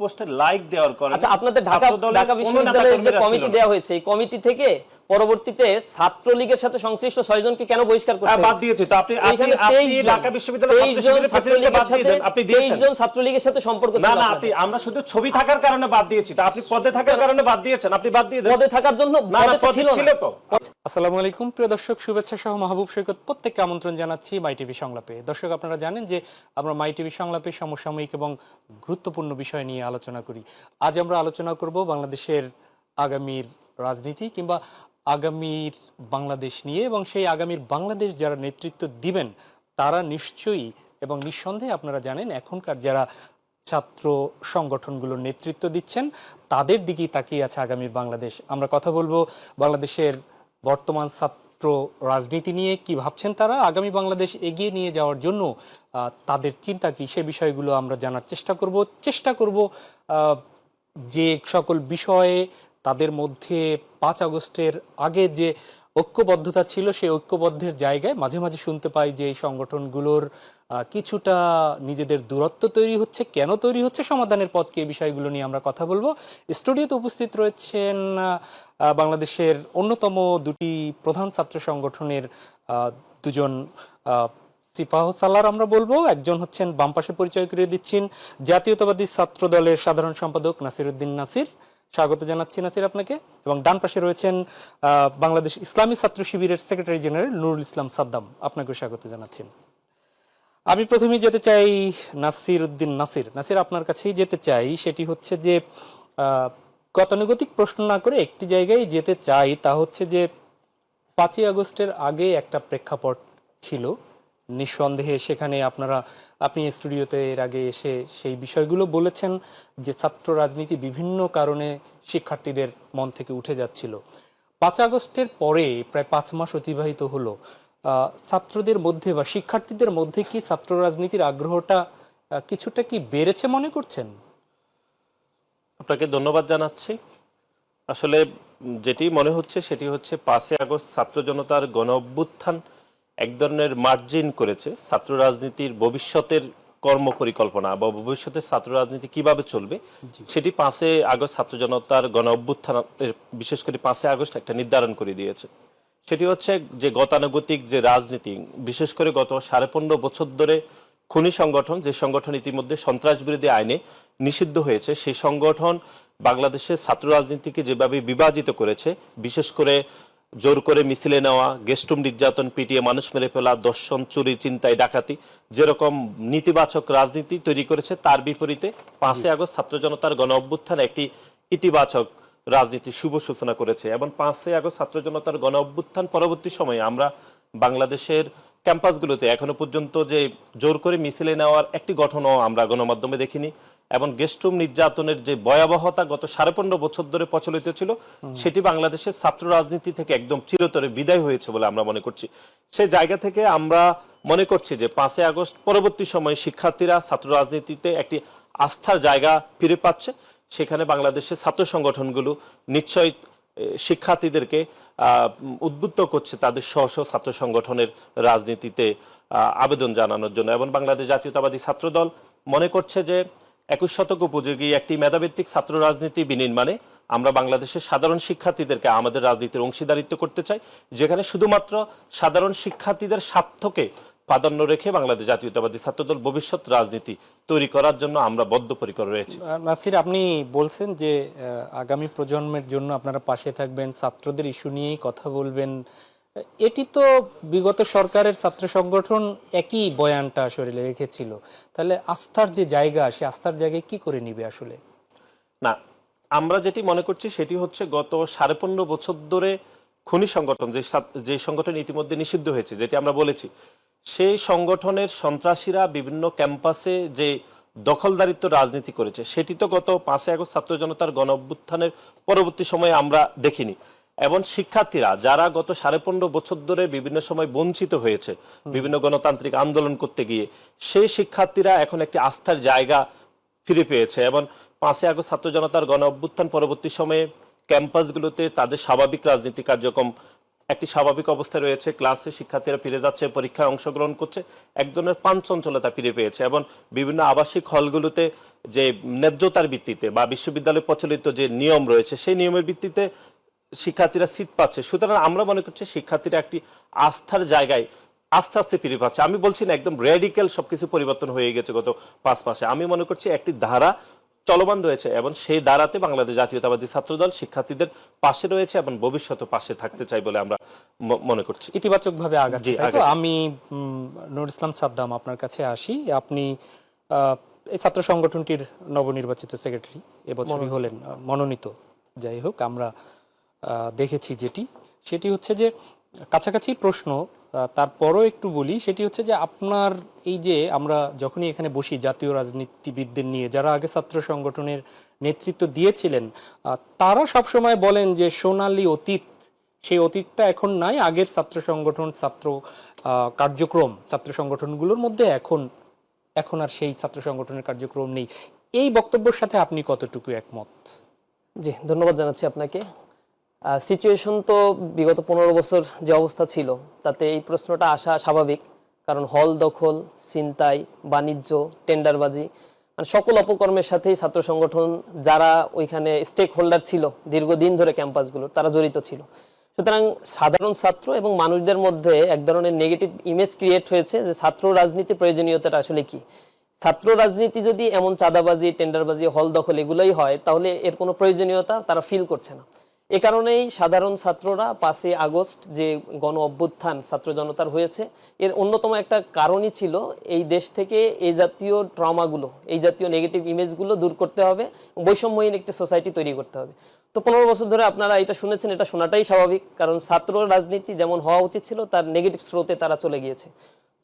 পোস্টে লাইক দেওয়ার কারণে আচ্ছা, আপনাদের ঢাকা বিশ্ববিদ্যালয়ের যে কমিটি দেওয়া হয়েছে, এই কমিটি থেকে পরবর্তীতে ছাত্রলীগের সাথে সংশ্লিষ্ট 6 জনকে কেন বহিষ্কার করতে হয়েছে? বাদ দিয়েছে তো আপনি ঢাকা বিশ্ববিদ্যালয়ের ছাত্র শিবিরের প্রেসিডেন্টকে বাদ দিয়ে দেন, আপনি দিয়েছেন 23 জন ছাত্রলীগের সাথে সম্পর্ক ছিল। না আমরা শুধু ছবি থাকার কারণে বাদ দিয়েছি, তো আপনি পদে থাকার কারণে বাদ দিয়েছেন, আপনি বাদ দিয়ে দেন। পদে থাকার জন্য ছিল তো। আসসালামু আলাইকুম প্রিয় দর্শক, শুভেচ্ছা সহ মাহবুব সৈকত প্রত্যেককে আমন্ত্রণ জানাচ্ছি মাই টিভি সংলাপে। দর্শক, আপনারা জানেন যে আমরা মাই টিভি সংলাপে সমসাময়িক এবং গুরুত্বপূর্ণ বিষয় নিয়ে আলোচনা করি। আজ আমরা আলোচনা করব বাংলাদেশের আগামীর রাজনীতি কিংবা আগামীর বাংলাদেশ নিয়ে, এবং সেই আগামীর বাংলাদেশ যারা নেতৃত্ব দিবেন তারা নিশ্চয়ই এবং নিঃসন্দেহে আপনারা জানেন এখনকার যারা ছাত্র সংগঠনগুলোর নেতৃত্ব দিচ্ছেন তাদের দিকেই তাকিয়ে আছে আগামীর বাংলাদেশ। আমরা কথা বলবো বাংলাদেশের বর্তমান ছাত্র রাজনীতি নিয়ে, কি ভাবছেন তারা, আগামী বাংলাদেশ এগিয়ে নিয়ে যাওয়ার জন্য তাদের চিন্তা কি, সে বিষয়গুলো আমরা জানার চেষ্টা করব যে সকল বিষয়ে তাদের মধ্যে 5 আগস্টের আগে যে ঐক্যবদ্ধতা ছিল সেই ঐক্যবদ্ধের জায়গায় মাঝে মাঝে শুনতে পাই যে এই সংগঠনগুলোর কিছুটা নিজেদের দূরত্ব তৈরি হচ্ছে। কেন তৈরি হচ্ছে, সমাধানের পথ কি, এই বিষয়গুলো নিয়ে আমরা কথা বলবো। স্টুডিওতে উপস্থিত রয়েছেন বাংলাদেশের অন্যতম দুটি প্রধান ছাত্র সংগঠনের দুজন সিপাহ সালার আমরা বলবো। একজন হচ্ছেন, বাম পাশে পরিচয় করিয়ে দিচ্ছেন, জাতীয়তাবাদী ছাত্র দলের সাধারণ সম্পাদক নাসিরউদ্দিন নাসির। স্বাগত জানাচ্ছি নাসির আপনাকে। এবং ডান পাশে রয়েছেন বাংলাদেশ ইসলামী ছাত্র শিবিরের সেক্রেটারি জেনারেল নুরুল ইসলাম সাদ্দাম, আপনাকেও স্বাগত জানাচ্ছেন। আমি প্রথমেই যেতে চাই নাসিরউদ্দিন নাসির, আপনার কাছেই যেতে চাই। সেটি হচ্ছে যে গতানুগতিক প্রশ্ন না করে একটি জায়গায় যেতে চাই, তা হচ্ছে যে 5ই আগস্টের আগে একটা প্রেক্ষাপট ছিল, নিঃসন্দেহে সেখানে আপনি স্টুডিওতে এর আগে এসে সেই বিষয়গুলো বলেছেন যে ছাত্র রাজনীতি বিভিন্ন কারণে শিক্ষার্থীদের মন থেকে উঠে যাচ্ছিল। 5 আগস্টের পরে প্রায় 5 মাস অতিবাহিত হলো, ছাত্রদের মধ্যে বা শিক্ষার্থীদের মধ্যে কি ছাত্র রাজনীতির আগ্রহটা কিছুটা কি বেড়েছে মনে করছেন? আপনাকে ধন্যবাদ জানাচ্ছি। আসলে যেটি মনে হচ্ছে সেটি হচ্ছে 5ই আগস্ট ছাত্র জনতার গণ অভ্যুত্থান এক ধরনের মার্জিন করেছে ছাত্র রাজনীতির ভবিষ্যতের কর্ম পরিকল্পনা বা ভবিষ্যতের ছাত্র রাজনীতি কিভাবে চলবে সেটি 5ই আগস্ট ছাত্র জনতার গণ অভ্যুত্থান বিশেষ করে 5ই আগস্ট একটা নির্ধারণ করে দিয়েছে। সেটি হচ্ছে যে গতানুগতিক যে রাজনীতি, বিশেষ করে গত 15.5 বছর ধরে খুনি সংগঠন, যে সংগঠন ইতিমধ্যে সন্ত্রাস বিরোধী আইনে নিষিদ্ধ হয়েছে, সেই সংগঠন বাংলাদেশের ছাত্র রাজনীতিকে যেভাবে বিভাজিত করেছে, বিশেষ করে জোর করে মিছিলে নেওয়া, গেস্টরুম নির্যাতন, পিটিয়ে মানুষ মেরে ফেলা, দর্শন, চুরি, চিন্তায়, ডাকাতি, যেরকম নেতিবাচক রাজনীতি তৈরি করেছে, তার বিপরীতে 5ই আগস্ট ছাত্র জনতার গণ অভ্যুত্থান একটি ইতিবাচক রাজনীতির শুভ সূচনা করেছে। এবং 5ই আগস্ট ছাত্র জনতার গণ অভ্যুত্থান পরবর্তী সময়ে আমরা বাংলাদেশের ক্যাম্পাসগুলোতে এখনো পর্যন্ত যে জোর করে মিছিলে নেওয়ার একটি ঘটনাও আমরা গণমাধ্যমে দেখিনি, এবং গেস্টরুম নির্যাতনের যে ভয়াবহতা গত 15.5 বছর ধরে প্রচলিত ছিল, সেটি বাংলাদেশের ছাত্র রাজনীতি থেকে একদম চিরতরে বিদায় হয়েছে বলে আমরা মনে করছি। সেই জায়গা থেকে আমরা মনে করছি যে 5ই আগস্ট পরবর্তী সময়ে শিক্ষার্থীরা ছাত্র রাজনীতিতে একটি আস্থার জায়গা ফিরে পাচ্ছে। সেখানে বাংলাদেশের ছাত্র সংগঠনগুলো নিশ্চয়ই শিক্ষার্থীদেরকে উদ্বুদ্ধ করছে তাদের স্ব ছাত্র সংগঠনের রাজনীতিতে আবেদন জানানোর জন্য। এবং বাংলাদেশ জাতীয়তাবাদী ছাত্র দল মনে করছে যে 21 শতক উপযোগী একটি মেধাভিত্তিক ছাত্র রাজনীতি বিনির্মাণে আমরা বাংলাদেশের সাধারণ শিক্ষার্থীদেরকে আমাদের রাজনীতির অংশীদারিত্ব করতে চাই, যেখানে শুধুমাত্র সাধারণ শিক্ষার্থীদের স্বার্থকে প্রাধান্য রেখে বাংলাদেশ জাতীয়তাবাদী ছাত্রদল ভবিষ্যৎ রাজনীতি তৈরি করার জন্য আমরা বদ্ধপরিকর রয়েছি। নাসির, আপনি বলছেন যে আগামী প্রজন্মের জন্য আপনারা পাশে থাকবেন, ছাত্রদের ইস্যু নিয়েই কথা বলবেন। এটি তো বিগত সরকারের ছাত্র সংগঠন একই বয়ানটা আসলে রেখেছিল, তাহলে আস্থার যে জায়গা, সে আস্থার জায়গায় কি করে নিবে আসলে? না, আমরা যেটি মনে করছি সেটি হচ্ছে গত 15.5 বছর ধরে খুনি সংগঠন, যে সংগঠন ইতিমধ্যে নিষিদ্ধ হয়েছে, যেটি আমরা বলেছি, সেই সংগঠনের সন্ত্রাসীরা বিভিন্ন ক্যাম্পাসে যে দখলদারিত্ব রাজনীতি করেছে, সেটি তো গত 5ই আগস্ট ছাত্র জনতার গণ অভ্যুত্থানের পরবর্তী সময়ে আমরা দেখিনি। এবং শিক্ষার্থীরা যারা গত 15.5 বছর ধরে বিভিন্ন সময় বঞ্চিত হয়েছে বিভিন্ন গণতান্ত্রিক আন্দোলন করতে গিয়ে, সেই শিক্ষার্থীরা এখন একটি আস্থার জায়গা ফিরে পেয়েছে। এবং 5ই আগস্ট ছাত্র জনতার গণ অভ্যুত্থান পরবর্তী সময়ে ক্যাম্পাসগুলোতে তাদের স্বাভাবিক রাজনীতি কার্যক্রম একটি স্বাভাবিক অবস্থায় রয়েছে, ক্লাসে শিক্ষার্থীরা ফিরে যাচ্ছে, পরীক্ষায় অংশগ্রহণ করছে, এক ধরনের পাঞ্চঞ্চলতা ফিরে পেয়েছে। এবং বিভিন্ন আবাসিক হলগুলোতে যে ন্যায্যতার ভিত্তিতে বা বিশ্ববিদ্যালয়ে প্রচলিত যে নিয়ম রয়েছে সেই নিয়মের ভিত্তিতে শিক্ষার্থীরা সিট পাচ্ছে। সুতরাং আমরা মনে করছি শিক্ষার্থীরা একটি আস্থার জায়গায় আস্তে আস্তে ফিরে পাচ্ছে। আমি বলছি না একদম রেডিক্যাল সবকিছু পরিবর্তন হয়ে গেছে গত 5 মাসে। আমি মনে করছি একটি ধারা চলমান রয়েছে এবং সেই ধারাতে বাংলাদেশ জাতীয়তাবাদী ছাত্রদল শিক্ষার্থীদের পাশে রয়েছে এবং ভবিষ্যতে পাশে থাকতে চাই বলে আমরা মনে করছি। ইতিবাচক ভাবে আগাচ্ছে, জি, তাই তো? আগাচ্ছে। আমি নুর ইসলাম সাদ্দাম আপনার কাছে আসি। আপনি এই ছাত্র সংগঠনটির নবনির্বাচিত সেক্রেটারি, এবছরই হলেন মনোনীত। যাই হোক, আমরা দেখেছি সেটি হচ্ছে যে কাছাকাছি প্রশ্ন, তারপরও একটু বলি। সেটি হচ্ছে যে আপনার এই যে আমরা যখনই এখানে বসি জাতীয় রাজনীতিবিদদের নিয়ে যারা আগে ছাত্র সংগঠনের নেতৃত্ব দিয়েছিলেন, তারা সবসময় বলেন যে সোনালী অতীত, সেই অতীতটা এখন নাই। আগের ছাত্র সংগঠন, ছাত্র কার্যক্রম, ছাত্র সংগঠনগুলোর মধ্যে এখন আর সেই ছাত্র সংগঠনের কার্যক্রম নেই। এই বক্তব্যের সাথে আপনি কতটুকু একমত? জি, ধন্যবাদ জানাচ্ছি আপনাকে। সিচুয়েশন তো বিগত 15 বছর যে অবস্থা ছিল তাতে এই প্রশ্নটা আসা স্বাভাবিক, কারণ হল দখল, ছিনতাই, বাণিজ্য, টেন্ডারবাজি, মানে সকল অপকর্মের সাথেই ছাত্র সংগঠন যারা ওইখানে স্টেক হোল্ডার ছিল দীর্ঘদিন ধরে ক্যাম্পাসগুলো, তারা জড়িত ছিল। সুতরাং সাধারণ ছাত্র এবং মানুষদের মধ্যে এক ধরনের নেগেটিভ ইমেজ ক্রিয়েট হয়েছে যে ছাত্র রাজনীতি প্রয়োজনীয়তাটা আসলে কি। ছাত্র রাজনীতি যদি এমন চাঁদাবাজি, টেন্ডারবাজি, হল দখল এগুলোই হয়, তাহলে এর কোনো প্রয়োজনীয়তা তারা ফিল করছে না। এ কারণেই সাধারণ ছাত্ররা 5 আগস্ট যে গণ অভ্যুত্থান ছাত্র জনতার হয়েছে, এর অন্যতম একটা কারণই ছিল এই দেশ থেকে এই জাতীয় ট্রমাগুলো, এই জাতীয় নেগেটিভ ইমেজগুলো দূর করতে হবে, বৈষম্যহীন একটি সোসাইটি তৈরি করতে হবে। তো 15 বছর ধরে আপনারা এটা শুনেছেন, এটা শোনাটাই স্বাভাবিক, কারণ ছাত্র রাজনীতি যেমন হওয়া উচিত ছিল তার নেগেটিভ স্রোতে তারা চলে গিয়েছে।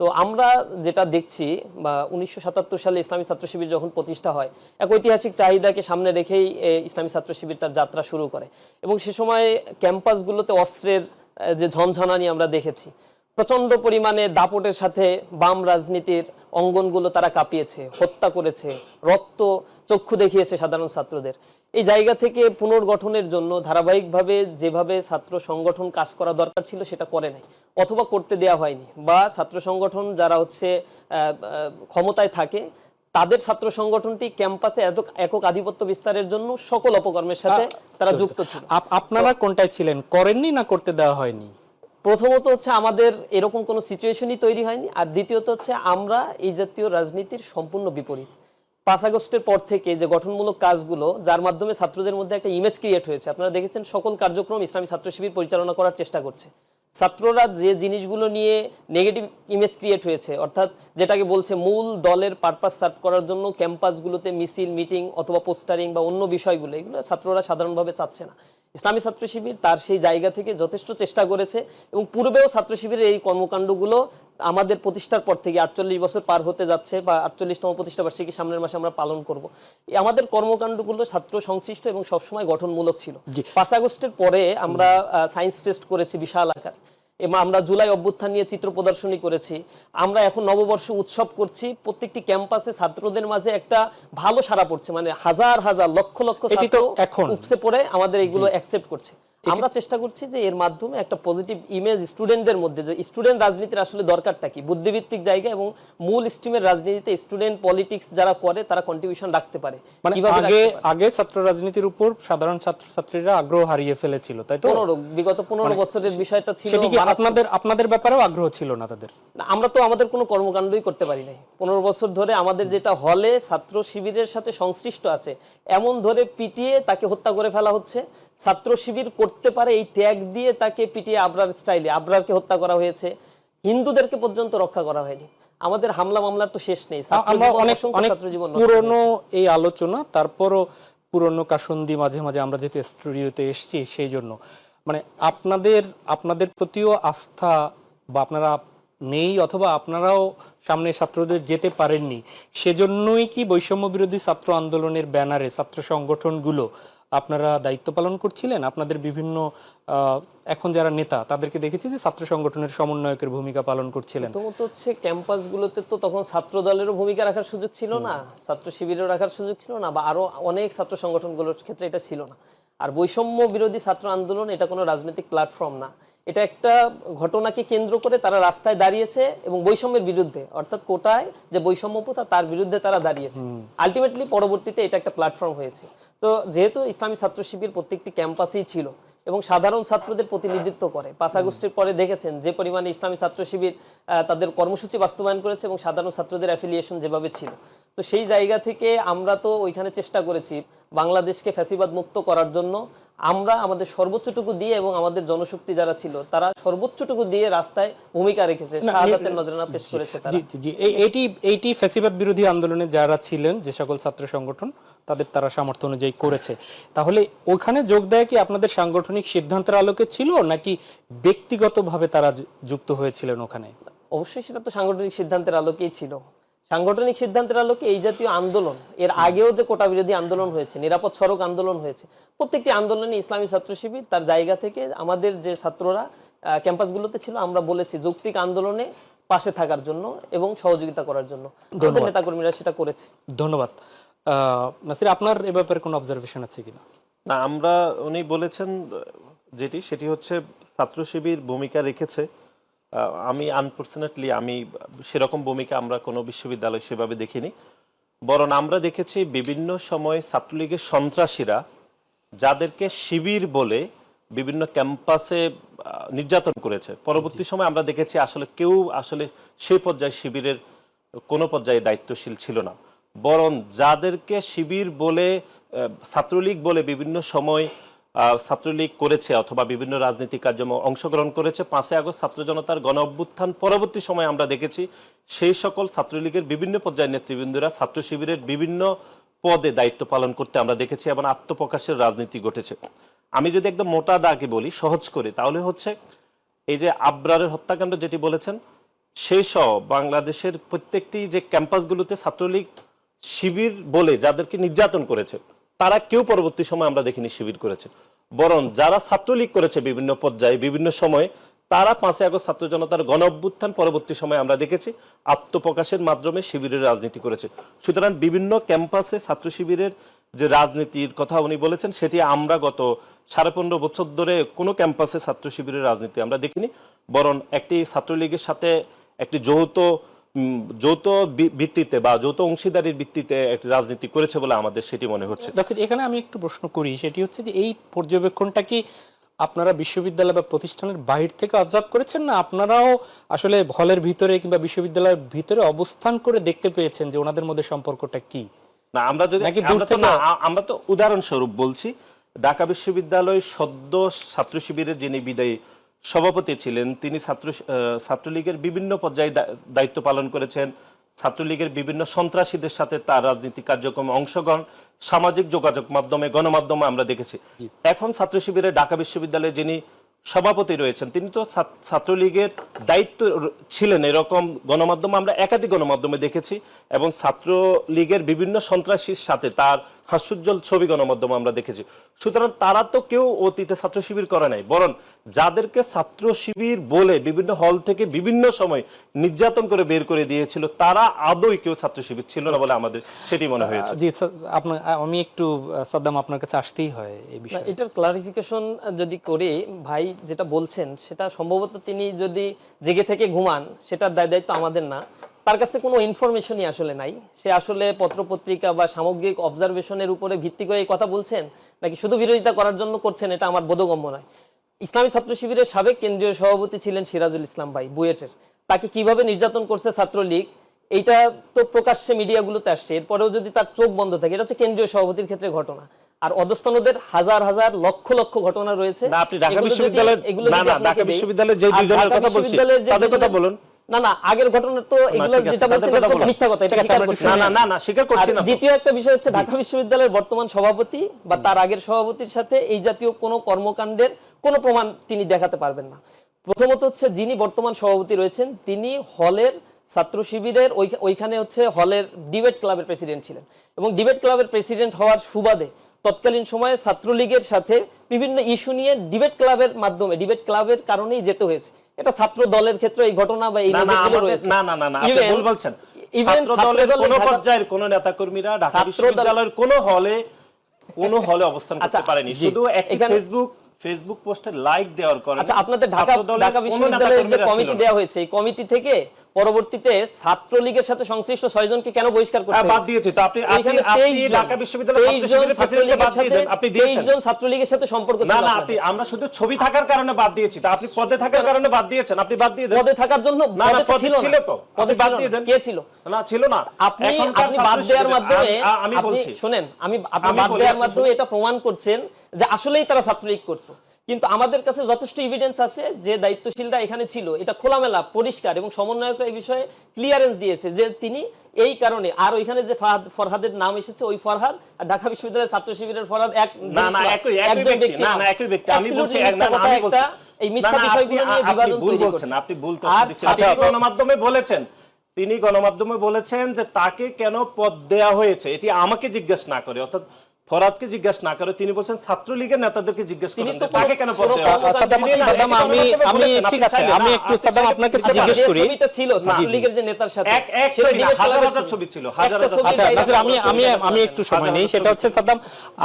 তো আমরা যেটা দেখছি, বা 1977 সালে ইসলামী ছাত্র শিবির যখন প্রতিষ্ঠা হয়, এক ঐতিহাসিক চাহিদাকে সামনে রেখেই ইসলামী ছাত্র শিবির তার যাত্রা শুরু করে। এবং সে সময় ক্যাম্পাসগুলোতে অস্ত্রের যে ঝনঝনানি আমরা দেখেছি, প্রচন্ড পরিমাণে দাপটের সাথে বাম রাজনীতির অঙ্গনগুলো তারা কাঁপিয়েছে, হত্যা করেছে, রক্ত চক্ষু দেখিয়েছে সাধারণ ছাত্রদের। এই জায়গা থেকে পুনর্গঠনের জন্য ধারাবাহিকভাবে যেভাবে ছাত্র সংগঠন কাজ করা দরকার ছিল সেটা করে নাই, অথবা করতে দেয়া হয়নি, বা ছাত্র সংগঠন যারা ক্ষমতায় থাকে তাদের ছাত্র সংগঠনটি ক্যাম্পাসে একক আধিপত্য বিস্তারের জন্য সকল অপকর্মের সাথে তারা যুক্ত ছিল। আপনারা কোনটায় ছিলেন, করেননি না করতে দেওয়া হয়নি? প্রথমত আমাদের এরকম কোনো সিচুয়েশনই তৈরি হয়নি, আর দ্বিতীয়ত আমরা এই জাতীয় রাজনীতির সম্পূর্ণ বিপরীত। 5 আগস্টের পর থেকে যে গঠনমূলক কাজগুলো, যার মাধ্যমে ছাত্রদের মধ্যে একটা ইমেজ ক্রিয়েট হয়েছে, আপনারা দেখেছেন সকল কার্যক্রম ইসলামী ছাত্র শিবির পরিচালনা করার চেষ্টা করছে। ছাত্ররা যে জিনিসগুলো নিয়ে নেগেটিভ ইমেজ ক্রিয়েট হয়েছে, অর্থাৎ যেটাকে বলছে মূল দলের পারপাস সার্ভ করার জন্য ক্যাম্পাসগুলোতে মিছিল, মিটিং অথবা পোস্টারিং বা অন্য বিষয়গুলো, এগুলো ছাত্ররা সাধারণভাবে চাচ্ছে না। ইসলামী ছাত্র শিবির তার সেই জায়গা থেকে যথেষ্ট চেষ্টা করেছে, এবং পূর্বেও ছাত্র শিবিরের এই কর্মকাণ্ডগুলো আমাদের প্রতিষ্ঠার পর থেকে 48 বছর পার হতে যাচ্ছে, বা 48তম প্রতিষ্ঠা বার্ষিকী সামনের মাসে আমরা পালন করব। আমাদের কর্মকাণ্ডগুলো ছাত্র সংশ্লিষ্ট এবং সবসময় গঠনমূলক ছিল। 5 আগস্টের পরে আমরা সায়েন্স ফেস্ট করেছি বিশাল আকার, এবং আমরা জুলাই অভ্যুত্থান নিয়ে চিত্র প্রদর্শনী করেছি। আমরা এখন নববর্ষ উৎসব করছি, প্রত্যেকটি ক্যাম্পাসে ছাত্রদের মাঝে একটা ভালো সাড়া পড়ছে, মানে হাজার হাজার লক্ষ লক্ষ ছাত্র উপসে পড়ে আমাদের এগুলো অ্যাকসেপ্ট করছে। আমরা চেষ্টা করছি যে এর মাধ্যমে একটা পজিটিভ ইমেজ স্টুডেন্টদের মধ্যে, যে স্টুডেন্ট রাজনীতির আসলে দরকারটা কি, বুদ্ধিভিত্তিক জায়গা, এবং মূল স্ট্রিমের রাজনীতিতে স্টুডেন্ট পলিটিক্স যারা করে তারা কন্ট্রিবিউশন রাখতে পারে। আগে ছাত্র রাজনীতির উপর সাধারণ ছাত্রছাত্রীরা আগ্রহ হারিয়ে ফেলেছিল, তাই তো? বিগত 15 বছরের বিষয়টা ছিল। আপনাদের ব্যাপারেও আগ্রহ ছিল না তাদের? আমরা তো আমাদের কোনো কর্মকাণ্ডই করতে পারি নাই 15 বছর ধরে। আমাদের যেটা হলে ছাত্র শিবিরের সাথে সংশ্লিষ্ট আছে এমন ধরে পিটিয়ে তাকে হত্যা করে ফেলা হচ্ছে। ছাত্র শিবির করতে পারে এই ট্যাগ দিয়ে তাকে পিটিয়ে আবরার স্টাইলে আবরারকে হত্যা করা হয়েছে, হিন্দুদেরকে পর্যন্ত রক্ষা করা হয়নি। আমাদের হামলা মামলার তো শেষ নেই। আমরা অনেক পুরনো এই আলোচনা, তারপরও পুরনো কাসন্দি মাঝে মাঝে আমরা যেহেতু স্টুডিওতে এসেছি সেই জন্য, মানে আপনাদের প্রতিও আস্থা, বা আপনারা নেই অথবা আপনারাও সামনে ছাত্রদের যেতে পারেননি, সেজন্যই কি বৈষম্য বিরোধী ছাত্র আন্দোলনের ব্যানারে ছাত্র সংগঠনগুলো আপনারা দায়িত্ব পালন করছিলেন? আপনাদের বিভিন্ন এখন যারা নেতা তাদেরকে দেখেছি যে ছাত্র সংগঠনের সমন্বয়কের ভূমিকা পালন করছিলেন। ক্যাম্পাসগুলোতে তো তখন ছাত্র দলেরও ভূমিকা রাখার সুযোগ ছিল না, ছাত্র শিবিরেরও রাখার সুযোগ ছিল না, বা আরো অনেক ছাত্র সংগঠনগুলোর ক্ষেত্রে এটা ছিল না। আর বৈষম্য বিরোধী ছাত্র আন্দোলন এটা কোনো রাজনৈতিক প্ল্যাটফর্ম না, এটা একটা ঘটনাকে কেন্দ্র করে তারা রাস্তায় দাঁড়িয়েছে এবং বৈষম্যের বিরুদ্ধে, অর্থাৎ কোটায় যে বৈষম্য প্রথা তার বিরুদ্ধে তারা দাঁড়িয়েছে। আলটিমেটলি পরবর্তীতে এটা একটা প্ল্যাটফর্ম হয়েছে। তো যেহেতু ইসলামী ছাত্র শিবির প্রত্যেকটি ক্যাম্পাসেই ছিল এবং সাধারণ ছাত্রদের প্রতিনিধিত্ব করে, 5 আগস্টের পরে দেখেছেন যে পরিমাণে ইসলামী ছাত্র শিবির তাদের কর্মসূচি বাস্তবায়ন করেছে এবং সাধারণ ছাত্রদের অ্যাফিলিয়েশন যেভাবে ছিল, তো সেই জায়গা থেকে আমরা তো ওইখানে চেষ্টা করেছি বাংলাদেশকে ফ্যাসিবাদ মুক্ত করার জন্য। আমরা আমাদের সর্বোচ্চটুকু দিয়ে এবং আমাদের জনশক্তি যারা ছিল তারা সর্বোচ্চটুকু দিয়ে রাস্তায় ভূমিকা রেখেছে, শাহাদাতের নজরানা পেশ করেছে তারা। জি জি, এইটি ফ্যাসিবাদ বিরোধী আন্দোলনে যারা ছিলেন, যে সকল ছাত্র সংগঠন তারা সামর্থ্য অনুযায়ী করেছে। তাহলে ওখানে যোগ দেয় কি আপনাদের সাংগঠনিক সিদ্ধান্তের আলোকে ছিল, নাকি ব্যক্তিগতভাবে তারা যুক্ত হয়েছিলেন ওখানে? অবশ্যই সেটা তো সাংগঠনিক সিদ্ধান্তের আলোকেই ছিল। সাংগঠনিক সিদ্ধান্তের আলোকে এই জাতীয় আন্দোলন, এর আগেও যে কোটা বিরোধী আন্দোলন হয়েছে, নিরাপদ সড়ক আন্দোলন হয়েছে, প্রত্যেকটি আন্দোলনে ইসলামী ছাত্র শিবির তার জায়গা থেকে আমাদের যে ছাত্ররা ক্যাম্পাসগুলোতে ছিল আমরা বলেছি যৌক্তিক আন্দোলনে পাশে থাকার জন্য এবং সহযোগিতা করার জন্য। আমাদের নেতাকর্মীরা সেটা করেছে। ধন্যবাদ। নাসির, আপনার এ ব্যাপারে কোনো অবজারভেশন আছে কিনা? না, আমরা উনি বলেছেন সেটি হচ্ছে ছাত্র শিবির ভূমিকা রেখেছে। আমি আনফরচুনেটলি আমি সেরকম ভূমিকা আমরা কোনো বিশ্ববিদ্যালয় সেভাবে দেখিনি, বরং আমরা দেখেছি বিভিন্ন সময় ছাত্রলীগের সন্ত্রাসীরা যাদেরকে শিবির বলে বিভিন্ন ক্যাম্পাসে নির্যাতন করেছে। পরবর্তী সময় আমরা দেখেছি আসলে কেউ আসলে সেই পর্যায়ে শিবিরের কোনো পর্যায়ে দায়িত্বশীল ছিল না, বরং যাদেরকে শিবির বলে ছাত্রলীগ বলে বিভিন্ন সময় ছাত্রলীগ করেছে অথবা বিভিন্ন রাজনৈতিক কার্যক্রমে অংশগ্রহণ করেছে, 5 আগস্ট ছাত্র জনতার গণ অভ্যুত্থান পরবর্তী সময় আমরা দেখেছি সেই সকল ছাত্রলীগের বিভিন্ন পর্যায়ের নেতৃবৃন্দরা ছাত্র শিবিরের বিভিন্ন পদে দায়িত্ব পালন করতে আমরা দেখেছি এবং আত্মপ্রকাশের রাজনীতি ঘটেছে। আমি যদি একদম মোটা দাগে বলি, সহজ করে, তাহলে হচ্ছে এই যে আবরারের হত্যাকাণ্ড যেটি বলেছেন, সেই সহ বাংলাদেশের প্রত্যেকটি যে ক্যাম্পাসগুলোতে ছাত্রলীগ শিবির বলে যাদেরকে নির্যাতন করেছে তারা কেউ পরবর্তী সময় আমরা দেখিনি শিবির করেছে, বরং যারা ছাত্রলীগ করেছে বিভিন্ন পর্যায়ে বিভিন্ন সময়ে তারা 5 আগস্ট ছাত্র জনতার গণ অভ্যুত্থান পরবর্তী সময় আমরা দেখেছি আত্মপ্রকাশের মাধ্যমে শিবিরের রাজনীতি করেছে। সুতরাং বিভিন্ন ক্যাম্পাসে ছাত্র শিবিরের যে রাজনীতির কথা উনি বলেছেন সেটি আমরা গত 15.5 বছর ধরে কোনো ক্যাম্পাসে ছাত্র শিবিরের রাজনীতি আমরা দেখিনি, বরং একটি ছাত্রলীগের সাথে একটি যৌথ ভিত্তিতে বা যৌথ অংশীদারির ভিত্তিতে একটি রাজনীতি করেছে বলে আমাদের সেটি মনে হচ্ছে। এখানে আমি একটু প্রশ্ন করি, সেটি হচ্ছে যে এই পর্যবেক্ষণটা কি আপনারা বিশ্ববিদ্যালয় বা প্রতিষ্ঠানের বাহির থেকে অবজার্ভ করেছেন, না আপনারাও আসলে হলের ভিতরে কিংবা বিশ্ববিদ্যালয়ের ভিতরে অবস্থান করে দেখতে পেয়েছেন যে ওনাদের মধ্যে সম্পর্কটা কি? না, আমরা তো উদাহরণস্বরূপ বলছি, ঢাকা বিশ্ববিদ্যালয় সদ্য ছাত্র শিবিরের যিনি বিদায়ী সভাপতি ছিলেন তিনি ছাত্রলীগের বিভিন্ন পর্যায়ে দায়িত্ব পালন করেছেন, ছাত্রলীগের বিভিন্ন সন্ত্রাসীদের সাথে তার রাজনৈতিক কার্যক্রমে অংশগ্রহণ সামাজিক যোগাযোগ মাধ্যমে গণমাধ্যমে আমরা দেখেছি। এখন ছাত্র শিবিরের ঢাকা বিশ্ববিদ্যালয়ে যিনি সভাপতি রয়েছেন তিনি তো ছাত্রলীগের দায়িত্ব ছিলেন, এরকম গণমাধ্যম আমরা একাধিক গণমাধ্যমে দেখেছি এবং ছাত্রলীগের বিভিন্ন সন্ত্রাসীর সাথে তার হাস্যোজ্জ্বল ছবি গণমাধ্যমে আমরা দেখেছি। সুতরাং তারা তো কেউ অতীতে ছাত্র শিবির করে নাই, বরং যাদেরকে ছাত্র শিবির বলে বিভিন্ন হল থেকে বিভিন্ন সময় নির্যাতন করে বের করে দিয়েছিল তারা আদৌ কেউ ছাত্র শিবির ছিল না বলে আমাদের সেটি মনে হয়েছে। জি, আমি একটু সাদ্দাম আপনার কাছে আসতেই হয় এই বিষয়ে। এটার ক্লারিফিকেশন যদি করি, ভাই যেটা বলছেন সেটা সম্ভবত তিনি যদি জেগে থেকে ঘুমান সেটার দায়িত্ব আমাদের না, তার কাছে কোনো ইনফরমেশনই আসলে নাই, সে আসলে পত্রপত্রিকা বা সামগ্রিক অবজারভেশনের উপরে ভিত্তি করে এই কথা বলছেন নাকি শুধু বিরোধিতা করার জন্য করছেন এটা আমার বোধগম্য নয়। ইসলামী ছাত্র শিবিরের সাবেক কেন্দ্রীয় সভাপতি ছিলেন সিরাজুল ইসলাম ভাই বুয়েটের, তাকে কিভাবে নির্যাতন করছে ছাত্রলীগ এইটা তো প্রকাশ্যে মিডিয়াগুলোতে আসছে, এরপরেও যদি তার চোখ বন্ধ থাকে, এটা হচ্ছে কেন্দ্রীয় সভাপতির ক্ষেত্রে ঘটনা, আর অধস্তনদের হাজার হাজার লক্ষ লক্ষ ঘটনা রয়েছে। না, আপনি ঢাকা বিশ্ববিদ্যালয়ের যে দুইজনের কথা বলছেন তাদের কথা বলুন। না, আগের ঘটনা তো এগুলো যেটা বলছেন এটা তো মিথ্যা কথা, এটা স্বীকার করছি না, স্বীকার করছি না। দ্বিতীয় একটা বিষয় হচ্ছে ঢাকা বিশ্ববিদ্যালয়ের বর্তমান সভাপতি বা তার আগের সভাপতির সাথে এই জাতীয় কোনো কর্মকাণ্ডের কোনো প্রমাণ তিনি দেখাতে পারবেন না। প্রথমত হচ্ছে যিনি বর্তমান সভাপতি রয়েছেন তিনি হলের ছাত্র শিবিরের ওইখানে হচ্ছে হলের ডিবেট ক্লাবের প্রেসিডেন্ট ছিলেন এবং ডিবেট ক্লাবের প্রেসিডেন্ট হওয়ার সুবাদে তৎকালীন সময়ে ছাত্রলীগের সাথে বিভিন্ন ইস্যু নিয়ে ডিবেট ক্লাবের মাধ্যমে ডিবেট ক্লাবের কারণেই যেতে হয়েছে। এটা ছাত্র দলের ক্ষেত্রে এই ঘটনা বা এই রয়েছে। না, আপনি ভুল বলছেন। ছাত্র দলের কোন পর্যায়ের কোন নেতাকর্মীরা ঢাকা বিশ্ববিদ্যালয়ের কোন হলে অবস্থান করতে পারেনি, শুধু একটি ফেসবুক পোস্টে লাইক দেওয়ার কারণে আচ্ছা, আপনাদের ঢাকা বিশ্ববিদ্যালয়ের যে কমিটি দেওয়া হয়েছে, এই কমিটি থেকে পরবর্তীতে ছাত্রলীগের সাথে সংশ্লিষ্ট 6 জনকে কেন বহিষ্কার করতে হয়েছে? বাদ দিয়েছে তো আপনি ঢাকা বিশ্ববিদ্যালয়ের ছাত্র শিবিরের প্রেসিডেন্টকে বাদ দিয়ে দেন, আপনি দিয়েছেন 23 জন ছাত্রলীগের সাথে সম্পর্ক ছিল না না আপনাদের। আমরা শুধু ছবি থাকার কারণে বাদ দিয়েছি, তো আপনি পদে থাকার কারণে বাদ দিয়েছেন, আপনি বাদ দিয়ে দেন। পদে থাকার জন্য না না, পদে পদে ছিল ছিল না, তো, পদে আপনি বাদ ছিল দিয়ে না। দেন। কে ছিল? না ছিল না। আপনি এখনকার বাদ ছাত্র দেওয়ার শিবিরের- মাধ্যমে আমি আপনি বলছি শুনেন, আপনি আমি বাদ বলি, দেওয়ার আপনি মাধ্যমে এটা প্রমাণ করছেন যে আসলেই তারা ছাত্রলীগ করতো। কিন্তু আমাদের কাছে যথেষ্ট এভিডেন্স আছে যে দায়িত্বশীলরা এখানে ছিল, এটা খোলামেলা পরিষ্কার, এবং সমন্বয়করা এই বিষয়ে ক্লিয়ারেন্স দিয়েছে যে তিনি এই কারণে। আর ওইখানে যে ফরহাদের নাম এসেছে, ওই ফরহাদ আর ঢাকা বিশ্ববিদ্যালয়ের ছাত্র শিবিরের ফরহাদ এক না না একই ব্যক্তি না না একই ব্যক্তি। আমি বলছি না না আমি বলছি এই মিথ্যা বিষয়গুলো নিয়ে বিবাদন তৈরি বলছেন, করছে। আপনি ভুল আর তথ্য দিচ্ছেন। আপনি গণমাধ্যমে বলেছেন, তিনি গণমাধ্যমে বলেছেন যে তাকে কেন পদ দেয়া হয়েছে এটি আমাকে জিজ্ঞেস না করে, অর্থাৎ ফরহাদকে জিজ্ঞেস না করে তিনি বলছেন ছাত্রলীগের নেতাদেরকে জিজ্ঞেস করেন যে তাকে কেন পদ দেয়া হয়েছে। সাদ্দাম, আমি ঠিক আছে, আমি একটু সাদ্দাম আপনাকে জিজ্ঞেস করি। ছবিটা ছিল ছাত্রলীগের যে নেতার সাথে, এক সেটা ছবি না, ডিবেট হাজার ক্লাবে হাজার ছিল। ছবি ছিল, হাজার একটা হাজার ছবি আচ্ছা বাইরে নাসির, আমি করা আমি ছবি আমি একটু সময় হাজার নেই। হাজার সেটা ছবি হচ্ছে সাদ্দাম,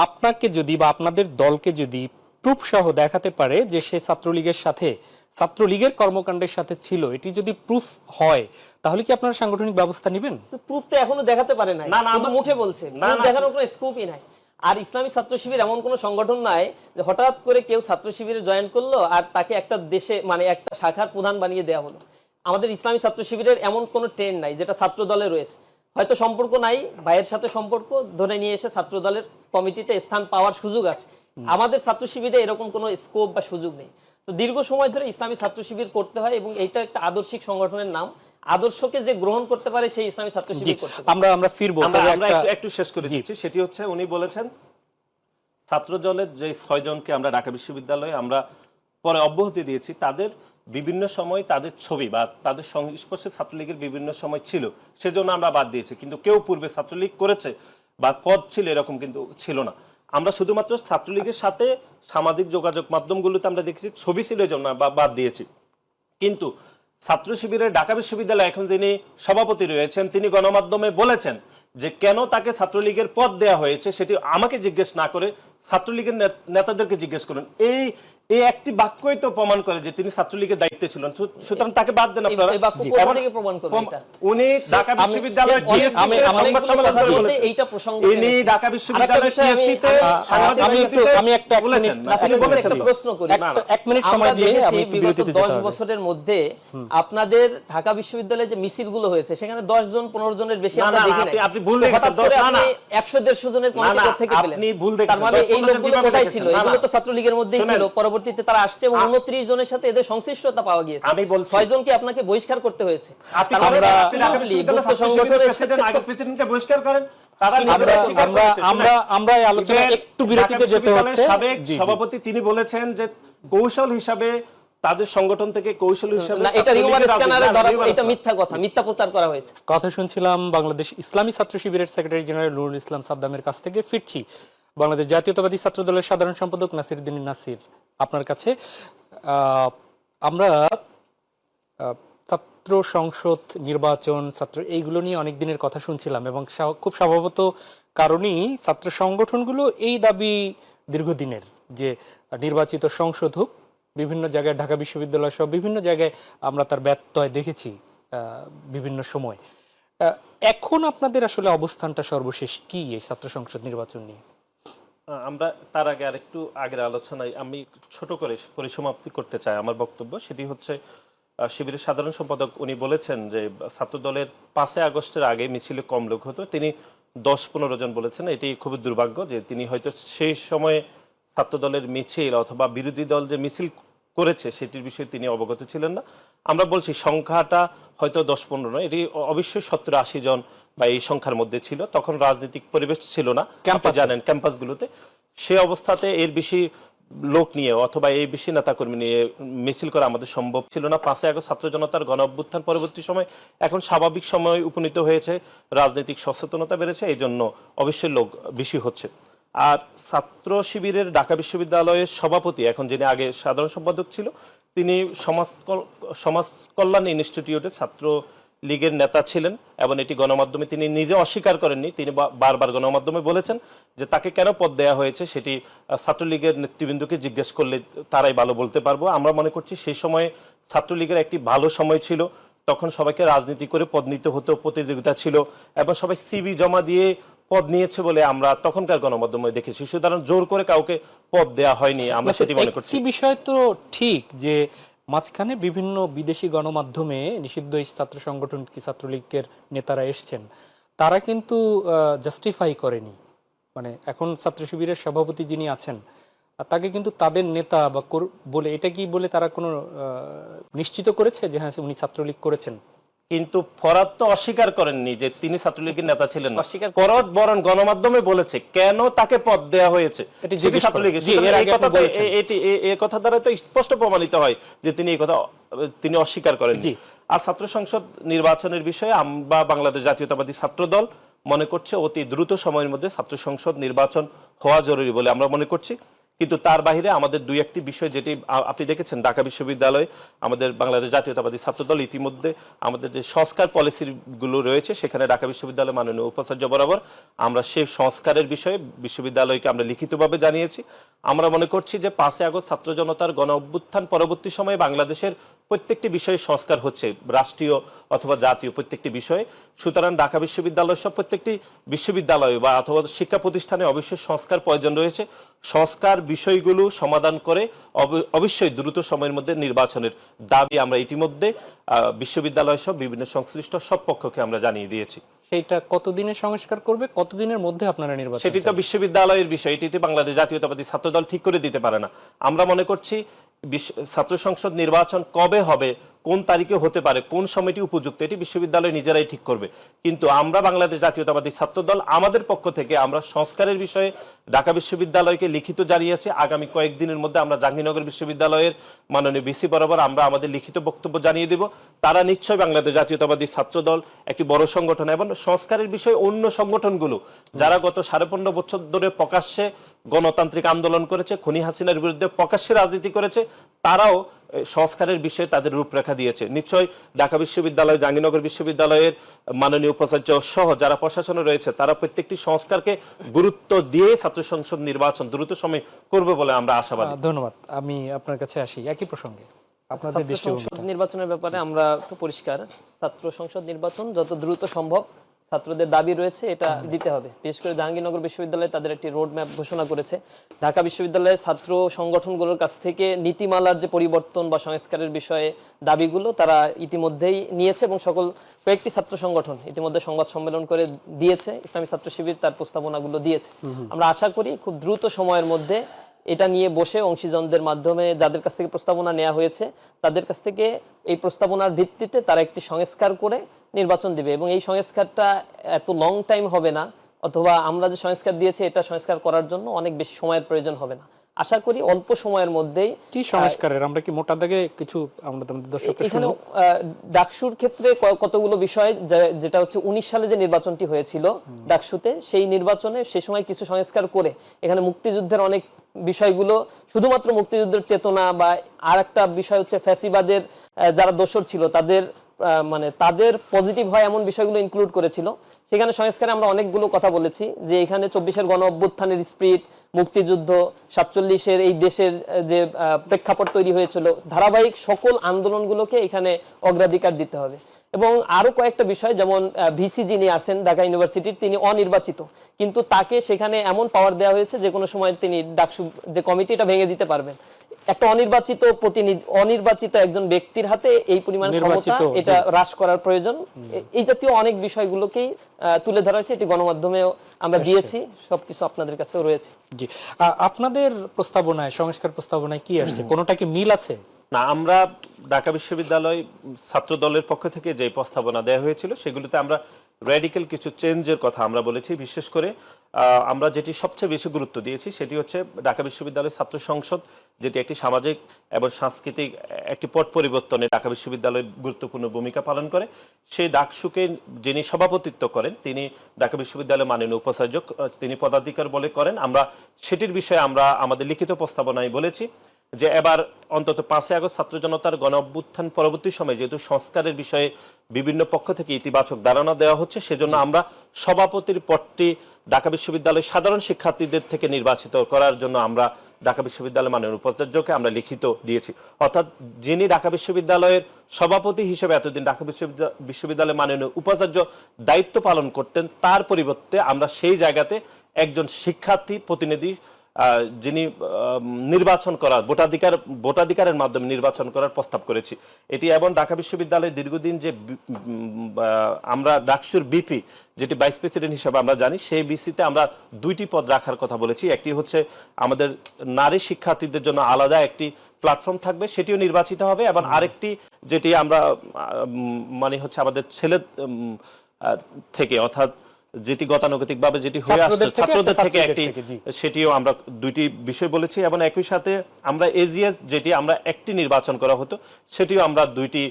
আপনাকে যদি বা আপনাদের দলকে যদি প্রুফ সহ দেখাতে পারে যে সে ছাত্রলীগের সাথে, ছাত্রলীগের কর্মকাণ্ডের সাথে ছিল, এটি যদি প্রুফ হয় তাহলে কি আপনারা সাংগঠনিক ব্যবস্থা নেবেন? প্রুফ তো এখনো দেখাতে পারে নাই, না, না, শুধু মুখে বলছে, না, প্রুফ না। দেখানোর কোনো স্কোপই নাই। আর ইসলামী ছাত্র শিবির এমন কোনো সংগঠন নাই যে হঠাৎ করে কেউ ছাত্র শিবিরে জয়েন করলো আর তাকে একটা দেশে মানে একটা শাখার প্রধান বানিয়ে দেওয়া হলো। আমাদের ইসলামী ছাত্র শিবিরের এমন কোনো ট্রেন্ড নাই যেটা ছাত্র দলে রয়েছে। হয়তো সম্পর্ক নাই, ভাইয়ের সাথে সম্পর্ক ধরে নিয়ে এসে ছাত্র দলের কমিটিতে স্থান পাওয়ার সুযোগ আছে। আমাদের ছাত্র শিবিরে এরকম কোনো স্কোপ বা সুযোগ নেই। তো দীর্ঘ সময় ধরে ইসলামী ছাত্র শিবির করতে হয়, এবং এইটা একটা আদর্শিক সংগঠনের নাম। আদর্শকে যে গ্রহণ করতে পারে সেই ইসলামী ছাত্র জি, শিবির করতে পারে। আমরা ফিরবো, আমরা তবে আমরা একটা একটু শেষ করে দিচ্ছি। সেটি হচ্ছে উনি বলেছেন ছাত্র দলের যে 6 জনকে আমরা ঢাকা বিশ্ববিদ্যালয়ে আমরা পরে অব্যাহতি দিয়েছি, তাদের বিভিন্ন সময় তাদের ছবি বা তাদের সংস্পর্শে ছাত্রলীগের বিভিন্ন সময় ছিল, সেজন্য আমরা বাদ দিয়েছি। কিন্তু কেউ পূর্বে ছাত্রলীগ করেছে বা পদ ছিল এরকম কিন্তু ছিল না। আমরা শুধুমাত্র ছাত্রলীগের সাথে সামাজিক যোগাযোগ মাধ্যমগুলোতে আমরা দেখেছি ছবি ছিল এজন্য বাদ দিয়েছি। কিন্তু ছাত্র শিবিরের ঢাকা বিশ্ববিদ্যালয়ে এখন যিনি সভাপতি রয়েছেন তিনি গণমাধ্যমে বলেছেন যে কেন তাকে ছাত্রলীগের পদ দেয়া হয়েছে সেটি আমাকে জিজ্ঞেস না করে ছাত্রলীগের নেতাদেরকে জিজ্ঞেস করুন। এই একটি বাক্যই তো প্রমাণ করে যে তিনি ছাত্রলীগের দায়িত্বে ছিলেন, সুতরাং তাকে বাদ দেন আপনারা। এই বাক্য কোথা থেকে প্রমাণ করবে এটা? উনি ঢাকা বিশ্ববিদ্যালয়ের আমি সংবাদ সম্মেলন করে বলেছেন, এইটা প্রসঙ্গ ইনি ঢাকা বিশ্ববিদ্যালয়ের টিএসসিতে আমি একটা বলেছেন, নাসির তিনি বলেছেন একটা তো। প্রশ্ন করি। এক মিনিট সময় আমরা দিয়ে দেখেছি আমি একটু বিগত বিরতিতে যেতে 10 হবে। বছরের মধ্যে আপনাদের ঢাকা বিশ্ববিদ্যালয়ে যে মিছিলগুলো হয়েছে সেখানে 10 জন 15 জনের বেশি না, আমরা না, দেখি নাই। আপনি ভুল তো হঠাৎ দেখেছেন, করে না, না। আপনি 100-150 জনের কমিটি না, না, থেকে পেলেন। আপনি ভুল দেখেছেন। তার মানে 10-15 এই লোকগুলো কিভাবে কোথায় দেখেছেন? ছিল? না, না। এগুলো তো ছাত্রলীগের মধ্যেই ছিল, শুনেন। পরবর্তীতে তারা আসছে এবং 29 জনের সাথে এদের সংশ্লিষ্টতা পাওয়া গিয়েছে। আমি বলছি। 6 জনকে আপনাকে বহিষ্কার করতে হয়েছে। আপনি তার মানে আপনি ঢাকা বিশ্ববিদ্যালয়ের ছাত্র শিবিরের প্রেসিডেন্ট আগের প্রেসিডেন্টকে বহিষ্কার করেন, তারা নিজেরা স্বীকার করেছে। আমরা এই আলোচনা একটু বিরতিতে যেতে হচ্ছে। সাবেক জি, জি। সভাপতি তিনি বলেছেন যে কৌশল হিসাবে তাদের সংগঠন থেকে কৌশল হিসাবে না, এটা রিউমার ছাত্রলীগের স্ক্যানারে রাজনীতি, ধরা, রিউমার এটা মিথ্যা কথা, মিথ্যা প্রচার করা হয়েছে। কথা শুনছিলাম বাংলাদেশ ইসলামী ছাত্র শিবিরের সেক্রেটারি জেনারেল নুরুল ইসলাম সাদ্দামের কাছ থেকে। ফিরছি বাংলাদেশ জাতীয়তাবাদী ছাত্র দলের সাধারণ সম্পাদক নাসিরউদ্দিন নাসির আপনার কাছে। আমরা ছাত্র সংসদ নির্বাচন, ছাত্র এইগুলো নিয়ে অনেক দিনের কথা শুনছিলাম, এবং খুব স্বভাবত কারণেই ছাত্র সংগঠনগুলো এই দাবি দীর্ঘদিনের যে নির্বাচিত সংসদ হোক। বিভিন্ন জায়গায় ঢাকা বিশ্ববিদ্যালয় সহ বিভিন্ন জায়গায় আমরা তার ব্যত্যয় দেখেছি বিভিন্ন সময়। এখন আপনাদের আসলে অবস্থানটা সর্বশেষ কি এই ছাত্র সংসদ নির্বাচন নিয়ে? আমরা তার আগে আরেকটু আগের আলোচনায় আমি ছোট করে পরিসমাপ্তি করতে চাই আমার বক্তব্য। সেটি হচ্ছে শিবিরের সাধারণ সম্পাদক উনি বলেছেন যে ছাত্র দলের 5 আগস্টের আগে মিছিলে কম লোক হতো, তিনি 10-15 জন বলেছেন। এটি খুবই দুর্ভাগ্য যে তিনি হয়তো সেই সময়ে ছাত্র দলের মিছিল অথবা বিরোধী দল যে মিছিল করেছে সেটির বিষয়ে তিনি অবগত ছিলেন না। আমরা বলছি সংখ্যাটা হয়তো 10-15 নয়, এটি অবশ্যই 70-80 জন বা এই সংখ্যার মধ্যে ছিল। তখন রাজনৈতিক পরিবেশ ছিল না, আপনি জানেন, ক্যাম্পাসগুলোতে। সে অবস্থাতে এর বেশি লোক নিয়ে অথবা এই বেশি নেতাকর্মী নিয়ে মিছিল করা আমাদের সম্ভব ছিল না। 5 আগস্ট ছাত্র জনতার গণ অভ্যুত্থান পরবর্তী সময় এখন স্বাভাবিক সময় উপনীত হয়েছে, রাজনৈতিক সচেতনতা বেড়েছে, এই জন্য অবশ্যই লোক বেশি হচ্ছে। আর ছাত্র শিবিরের ঢাকা বিশ্ববিদ্যালয়ের সভাপতি এখন যিনি আগে সাধারণ সম্পাদক ছিল, তিনি সমাজ কল্যাণ ইনস্টিটিউটে ছাত্র লীগের নেতা ছিলেন এবং এটি গণমাধ্যমে তিনি নিজে অস্বীকার করেননি। তিনি বারবার গণমাধ্যমে বলেছেন যে তাকে কেন পদ দেওয়া হয়েছে সেটি ছাত্রলীগের নেতৃবৃন্দকে জিজ্ঞেস করলে তারাই ভালো বলতে পারবো। আমরা মনে করছি সেই সময়ে ছাত্রলীগের একটি ভালো সময় ছিল, তখন সবাইকে রাজনীতি করে পদ নিতে হতো, প্রতিযোগিতা ছিল এবং সবাই সিভি জমা দিয়ে পদ নিয়েছে বলে আমরা তখনকার গণমাধ্যমে দেখেছি। সুতরাং জোর করে কাউকে পদ দেওয়া হয়নি, আমরা সেটি মনে করছি। একটি বিষয় তো ঠিক যে মাঝখানে বিভিন্ন বিদেশি গণমাধ্যমে নিষিদ্ধ এই ছাত্র সংগঠন কি ছাত্রলীগের নেতারা এসছেন, তারা কিন্তু জাস্টিফাই করেনি। মানে এখন ছাত্র শিবিরের সভাপতি যিনি আছেন তাকে কিন্তু তাদের নেতা বা বলে এটা কি বলে তারা কোনো নিশ্চিত করেছে যে হ্যাঁ উনি ছাত্রলীগ করেছেন? কিন্তু ফরাদ তো অস্বীকার করেননি যে তিনি ছাত্রলীগের নেতা ছিলেন না। অস্বীকার ফরাদ বরং গণমাধ্যমে বলেছে কেন তাকে পদ দেওয়া হয়েছে এটি সেটি জিজ্ঞেস করেন। ছাত্রলীগের। জি, এর আগে আপনি বলেছেন। এই কথা দ্বারা তো স্পষ্ট প্রমাণিত হয় যে তিনি এই কথা তিনি অস্বীকার করেননি। জি। আর ছাত্র সংসদ নির্বাচনের বিষয়ে আমরা বাংলাদেশ জাতীয়তাবাদী ছাত্র দল মনে করছে অতি দ্রুত সময়ের মধ্যে ছাত্র সংসদ নির্বাচন হওয়া জরুরি বলে আমরা মনে করছি। কিন্তু তার বাইরে আমাদের দুই একটি বিষয় যেটি আপনি দেখেছেন, ঢাকা বিশ্ববিদ্যালয়ে আমাদের বাংলাদেশ জাতীয়তাবাদী ছাত্রদল ইতিমধ্যে আমাদের যে সংস্কার পলিসিগুলো রয়েছে সেখানে ঢাকা বিশ্ববিদ্যালয় মাননীয় উপাচার্য বরাবর আমরা সেই সংস্কারের বিষয়ে বিশ্ববিদ্যালয়কে আমরা লিখিতভাবে জানিয়েছি। আমরা মনে করছি যে 5 আগস্ট ছাত্র জনতার গণ অভ্যুত্থান পরবর্তী সময়ে বাংলাদেশের প্রত্যেকটি বিষয়ে সংস্কার হচ্ছে, রাষ্ট্রীয় অথবা জাতীয় প্রত্যেকটি বিষয়ে। সুতরাং ঢাকা বিশ্ববিদ্যালয় সব প্রত্যেকটি বিশ্ববিদ্যালয় বা অথবা শিক্ষা প্রতিষ্ঠানে অবশ্যই সংস্কার প্রয়োজন রয়েছে। সংস্কার বিষয়গুলো সমাধান করে অবশ্যই দ্রুত সময়ের মধ্যে নির্বাচনের দাবি আমরা ইতিমধ্যে বিশ্ববিদ্যালয় সহ বিভিন্ন সংশ্লিষ্ট সব পক্ষকে আমরা জানিয়ে দিয়েছি। সেইটা কতদিনে সংস্কার করবে, কতদিনের মধ্যে আপনারা নির্বাচন? সেটি তো বিশ্ববিদ্যালয়ের বিষয়, এটিতে বাংলাদেশ জাতীয়তাবাদী ছাত্রদল ঠিক করে দিতে পারে না। আমরা মনে করছি ছাত্র সংসদ নির্বাচন কবে হবে, কোন তারিখে হতে পারে, কোন সময়টি উপযুক্ত, এটি বিশ্ববিদ্যালয় নিজেরাই ঠিক করবে। কিন্তু আমরা বাংলাদেশ জাতীয়তাবাদী ছাত্রদল আমাদের পক্ষ থেকে আমরা সংস্কারের বিষয়ে ঢাকা বিশ্ববিদ্যালয়কে লিখিত জানিয়েছি। আগামী কয়েকদিনের মধ্যে আমরা জাহাঙ্গীরনগর বিশ্ববিদ্যালয়ের মাননীয় ভিসি বরাবর আমরা আমাদের লিখিত বক্তব্য জানিয়ে দেব। তারা নিশ্চয়ই বাংলাদেশ জাতীয়তাবাদী ছাত্রদল একটি বড় সংগঠন এবং সংস্কারের বিষয়ে অন্য সংগঠনগুলো যারা গত 15.5 বছর ধরে প্রকাশ্যে গণতান্ত্রিক আন্দোলন করেছে, খুনি হাসিনার বিরুদ্ধে প্রকাশ্যে রাজনীতি করেছে, তারাও সংস্কারের বিষয়ে তাদের রূপরেখা দিয়েছে। নিশ্চয়ই ঢাকা বিশ্ববিদ্যালয়, জাহাঙ্গীরনগর বিশ্ববিদ্যালয়ের মাননীয় উপাচার্য সহ যারা প্রশাসনে রয়েছে তারা প্রত্যেকটি সংস্কারকে গুরুত্ব দিয়ে ছাত্র সংসদ নির্বাচন দ্রুত সময় করবে বলে আমরা আশাবাদী। ধন্যবাদ। আমি আপনার কাছে আসি একই প্রসঙ্গে আপনাদের ছাত্র দৃষ্টিভঙ্গি। সংসদ নির্বাচনের ব্যাপারে আমরা তো পরিষ্কার, ছাত্র সংসদ নির্বাচন যত দ্রুত সম্ভব ছাত্রদের দাবি রয়েছে এটা দিতে হবে। বিশেষ করে জাহাঙ্গীরনগর বিশ্ববিদ্যালয় তাদের একটি রোড ম্যাপ ঘোষণা করেছে। ঢাকা বিশ্ববিদ্যালয়ের ছাত্র সংগঠনগুলোর কাছ থেকে নীতিমালার যে পরিবর্তন বা সংস্কারের বিষয়ে দাবিগুলো তারা ইতিমধ্যেই নিয়েছে এবং কয়েকটি ছাত্র সংগঠন ইতিমধ্যে সংবাদ সম্মেলন করে দিয়েছে। ইসলামী ছাত্র শিবির তার প্রস্তাবনাগুলো দিয়েছে। আমরা আশা করি খুব দ্রুত সময়ের মধ্যে এটা নিয়ে বসে অংশীজনদের মাধ্যমে যাদের কাছ থেকে প্রস্তাবনা নেওয়া হয়েছে তাদের কাছ থেকে এই প্রস্তাবনার ভিত্তিতে তারা একটি সংস্কার করে নির্বাচন দিবে এবং এই সংস্কারটা এত লং টাইম হবে না, অথবা আমরা যে সংস্কার দিয়েছি এটা সংস্কার করার জন্য অনেক বেশি সময়ের প্রয়োজন হবে না। আশা করি অল্প সময়ের মধ্যেই। কি সংস্কারের আমরা কি মোটা দাগে কিছু আমরা দর্শকদের এখানে শুনুন। ডাকসুর ক্ষেত্রে কতগুলো বিষয়, যেটা হচ্ছে 19 সালে যে নির্বাচনটি হয়েছিল ডাকসুতে, সেই নির্বাচনে সে সময় কিছু সংস্কার করে এখানে মুক্তিযুদ্ধের অনেক বিষয়গুলো, শুধুমাত্র মুক্তিযুদ্ধের চেতনা বা আর একটা বিষয় হচ্ছে ফ্যাসিবাদের যারা দোষর ছিল তাদের তাদের পজিটিভ হয় এমন বিষয়গুলো ইনক্লুড করেছিল। সেখানে সংস্কারে আমরা অনেকগুলো কথা বলেছি যে এখানে 24-এর গণ অভ্যুত্থানের স্পিরিট, মুক্তিযুদ্ধ, 47-এর এই দেশের যে প্রেক্ষাপট তৈরি হয়েছিল, ধারাবাহিক সকল আন্দোলনগুলোকে এখানে অগ্রাধিকার দিতে হবে। এবং আরো কয়েকটা বিষয়, যেমন ভিসি যিনি আছেন ঢাকা ইউনিভার্সিটির, তিনি অনির্বাচিত, কিন্তু তাকে সেখানে এমন পাওয়ার দেওয়া হয়েছে যে কোনো সময় তিনি ডাকসু যে কমিটিটা ভেঙে দিতে পারবেন। একটা অনির্বাচিত একজন ব্যক্তির হাতে এই পরিমাণ ক্ষমতা, এটা হ্রাস করার প্রয়োজন। এই জাতীয় অনেক বিষয়গুলোকেই তুলে ধরা হয়েছে, এটি গণমাধ্যমেও আমরা দিয়েছি, সবকিছু আপনাদের কাছেও রয়েছে। জি, আপনাদের প্রস্তাবনায়, সংস্কার প্রস্তাবনায় কি আসছে, কোনোটা কি মিল আছে? না, আমরা ঢাকা বিশ্ববিদ্যালয় ছাত্র দলের পক্ষ থেকে যে প্রস্তাবনা দেওয়া হয়েছিল সেগুলোতে আমরা রেডিক্যাল কিছু চেঞ্জের কথা আমরা বলেছি। বিশেষ করে আমরা যেটি সবচেয়ে বেশি গুরুত্ব দিয়েছি সেটি হচ্ছে ঢাকা বিশ্ববিদ্যালয় ছাত্র সংসদ, যেটি একটি সামাজিক এবং সাংস্কৃতিক একটি পট পরিবর্তনে ঢাকা বিশ্ববিদ্যালয় গুরুত্বপূর্ণ ভূমিকা পালন করে। সেই ডাকসুকে যিনি সভাপতিত্ব করেন তিনি ঢাকা বিশ্ববিদ্যালয়ের মাননীয় উপাচার্য, তিনি পদাধিকার বলে করেন। আমরা সেটির বিষয়ে আমরা আমাদের লিখিত প্রস্তাবনায় বলেছি যে এবার অন্তত 5ই আগস্ট ছাত্র জনতার গণ অভ্যুত্থান পরবর্তী সময়ে যেহেতু সংস্কারের বিষয়ে বিভিন্ন পক্ষ থেকে ইতিবাচক ধারণা দেওয়া হচ্ছে, সেজন্য আমরা সভাপতির পদটি ঢাকা বিশ্ববিদ্যালয়ের সাধারণ শিক্ষার্থীদের থেকে নির্বাচিত করার জন্য আমরা ঢাকা বিশ্ববিদ্যালয় মাননীয় উপাচার্যকে আমরা লিখিত দিয়েছি। অর্থাৎ যিনি ঢাকা বিশ্ববিদ্যালয়ের সভাপতি হিসেবে এতদিন ঢাকা বিশ্ববিদ্যালয়ের মাননীয় উপাচার্য দায়িত্ব পালন করতেন, তার পরিবর্তে আমরা সেই জায়গাতে একজন শিক্ষার্থী প্রতিনিধি যিনি নির্বাচন করার ভোটাধিকারের মাধ্যমে নির্বাচন করার প্রস্তাব করেছি এটি। এবং ঢাকা বিশ্ববিদ্যালয়ের দীর্ঘদিন যে আমরা ডাকসুর বিপি যেটি ভাইস প্রেসিডেন্ট হিসেবে আমরা জানি, সেই বিসিতে আমরা 2টি পদ রাখার কথা বলেছি। একটি হচ্ছে আমাদের নারী শিক্ষার্থীদের জন্য আলাদা একটি প্ল্যাটফর্ম থাকবে, সেটিও নির্বাচিত হবে, এবং আরেকটি যেটি আমরা মানে হচ্ছে আমাদের ছেলে থেকে, অর্থাৎ যেটি গতানুগতিকভাবে যেটি হয়ে আসছে ছাত্রদের থেকে একটি, সেটিও আমরা 2টি বিষয় বলেছি। এবং একই সাথে আমরা এজিএস যেটি আমরা একটি নির্বাচন করা হতো, সেটিও আমরা 2টি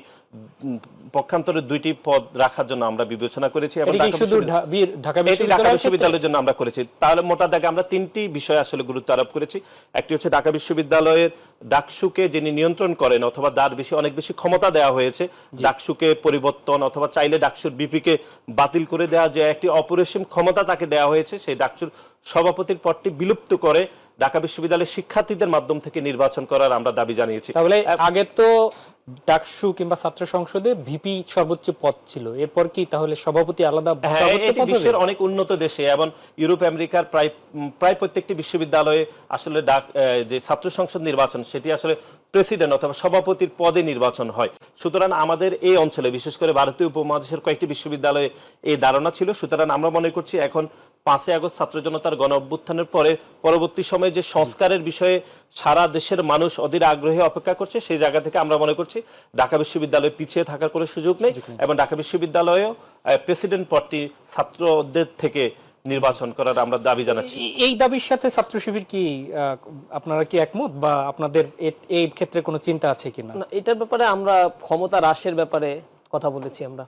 পক্ষান্তরে 2টি পদ রাখার জন্য আমরা বিবেচনা করেছি এবং ঢাকা বিশ্ববিদ্যালয়ের জন্য আমরা করেছি। তাহলে মোটা দাগে আমরা 3টি বিষয় আসলে গুরুত্ব আরোপ করেছি। একটি হচ্ছে ঢাকা বিশ্ববিদ্যালয়ের ডাকসুকে যিনি নিয়ন্ত্রণ করেন অথবা তার অনেক বেশি ক্ষমতা দেওয়া হয়েছে, ডাকসুকে পরিবর্তন অথবা চাইলে ডাকসুর বিপিকে বাতিল করে দেওয়া যে একটি অপরিসীম ক্ষমতা তাকে দেওয়া হয়েছে, সেই ডাকসুর সভাপতির পদটি বিলুপ্ত করে ঢাকা বিশ্ববিদ্যালয়ের শিক্ষার্থীদের মাধ্যম থেকে নির্বাচন করার আমরা দাবি জানিয়েছি। তাহলে আগে তো ডাকসু কিংবা ছাত্র সংসদে ভিপি সর্বোচ্চ পদ ছিল, এরপর কি তাহলে সভাপতি আলাদা সর্বোচ্চ পদ হবে? বিশ্বের অনেক উন্নত দেশে এবং ইউরোপ আমেরিকার প্রায় প্রত্যেকটি বিশ্ববিদ্যালয়ে আসলে যে ছাত্র সংসদ নির্বাচন সেটি আসলে প্রেসিডেন্ট অথবা সভাপতির পদে নির্বাচন হয়। সুতরাং আমাদের এই অঞ্চলে বিশেষ করে ভারতীয় উপমহাদেশের কয়েকটি বিশ্ববিদ্যালয়ে এই ধারণা ছিল। সুতরাং আমরা মনে করছি এখন 5ই আগস্ট ছাত্র জনতার গণ অভ্যুত্থানের পরে পরবর্তী সময়ে যে সংস্কারের বিষয়ে সারা দেশের মানুষ অধীর আগ্রহে অপেক্ষা করছে, সেই জায়গা থেকে আমরা মনে করছি ঢাকা বিশ্ববিদ্যালয় পিছিয়ে থাকার কোনো সুযোগ নেই এবং ঢাকা বিশ্ববিদ্যালয়েও প্রেসিডেন্ট পদটি ছাত্রদের থেকে নির্বাচন করার আমরা দাবি জানাচ্ছি। এই দাবির সাথে ছাত্র শিবির কি আপনারা কি একমত বা আপনাদের এই ক্ষেত্রে কোনো চিন্তা আছে কিনা? এটার ব্যাপারে আমরা ক্ষমতা হ্রাসের ব্যাপারে কথা বলেছি আমরা,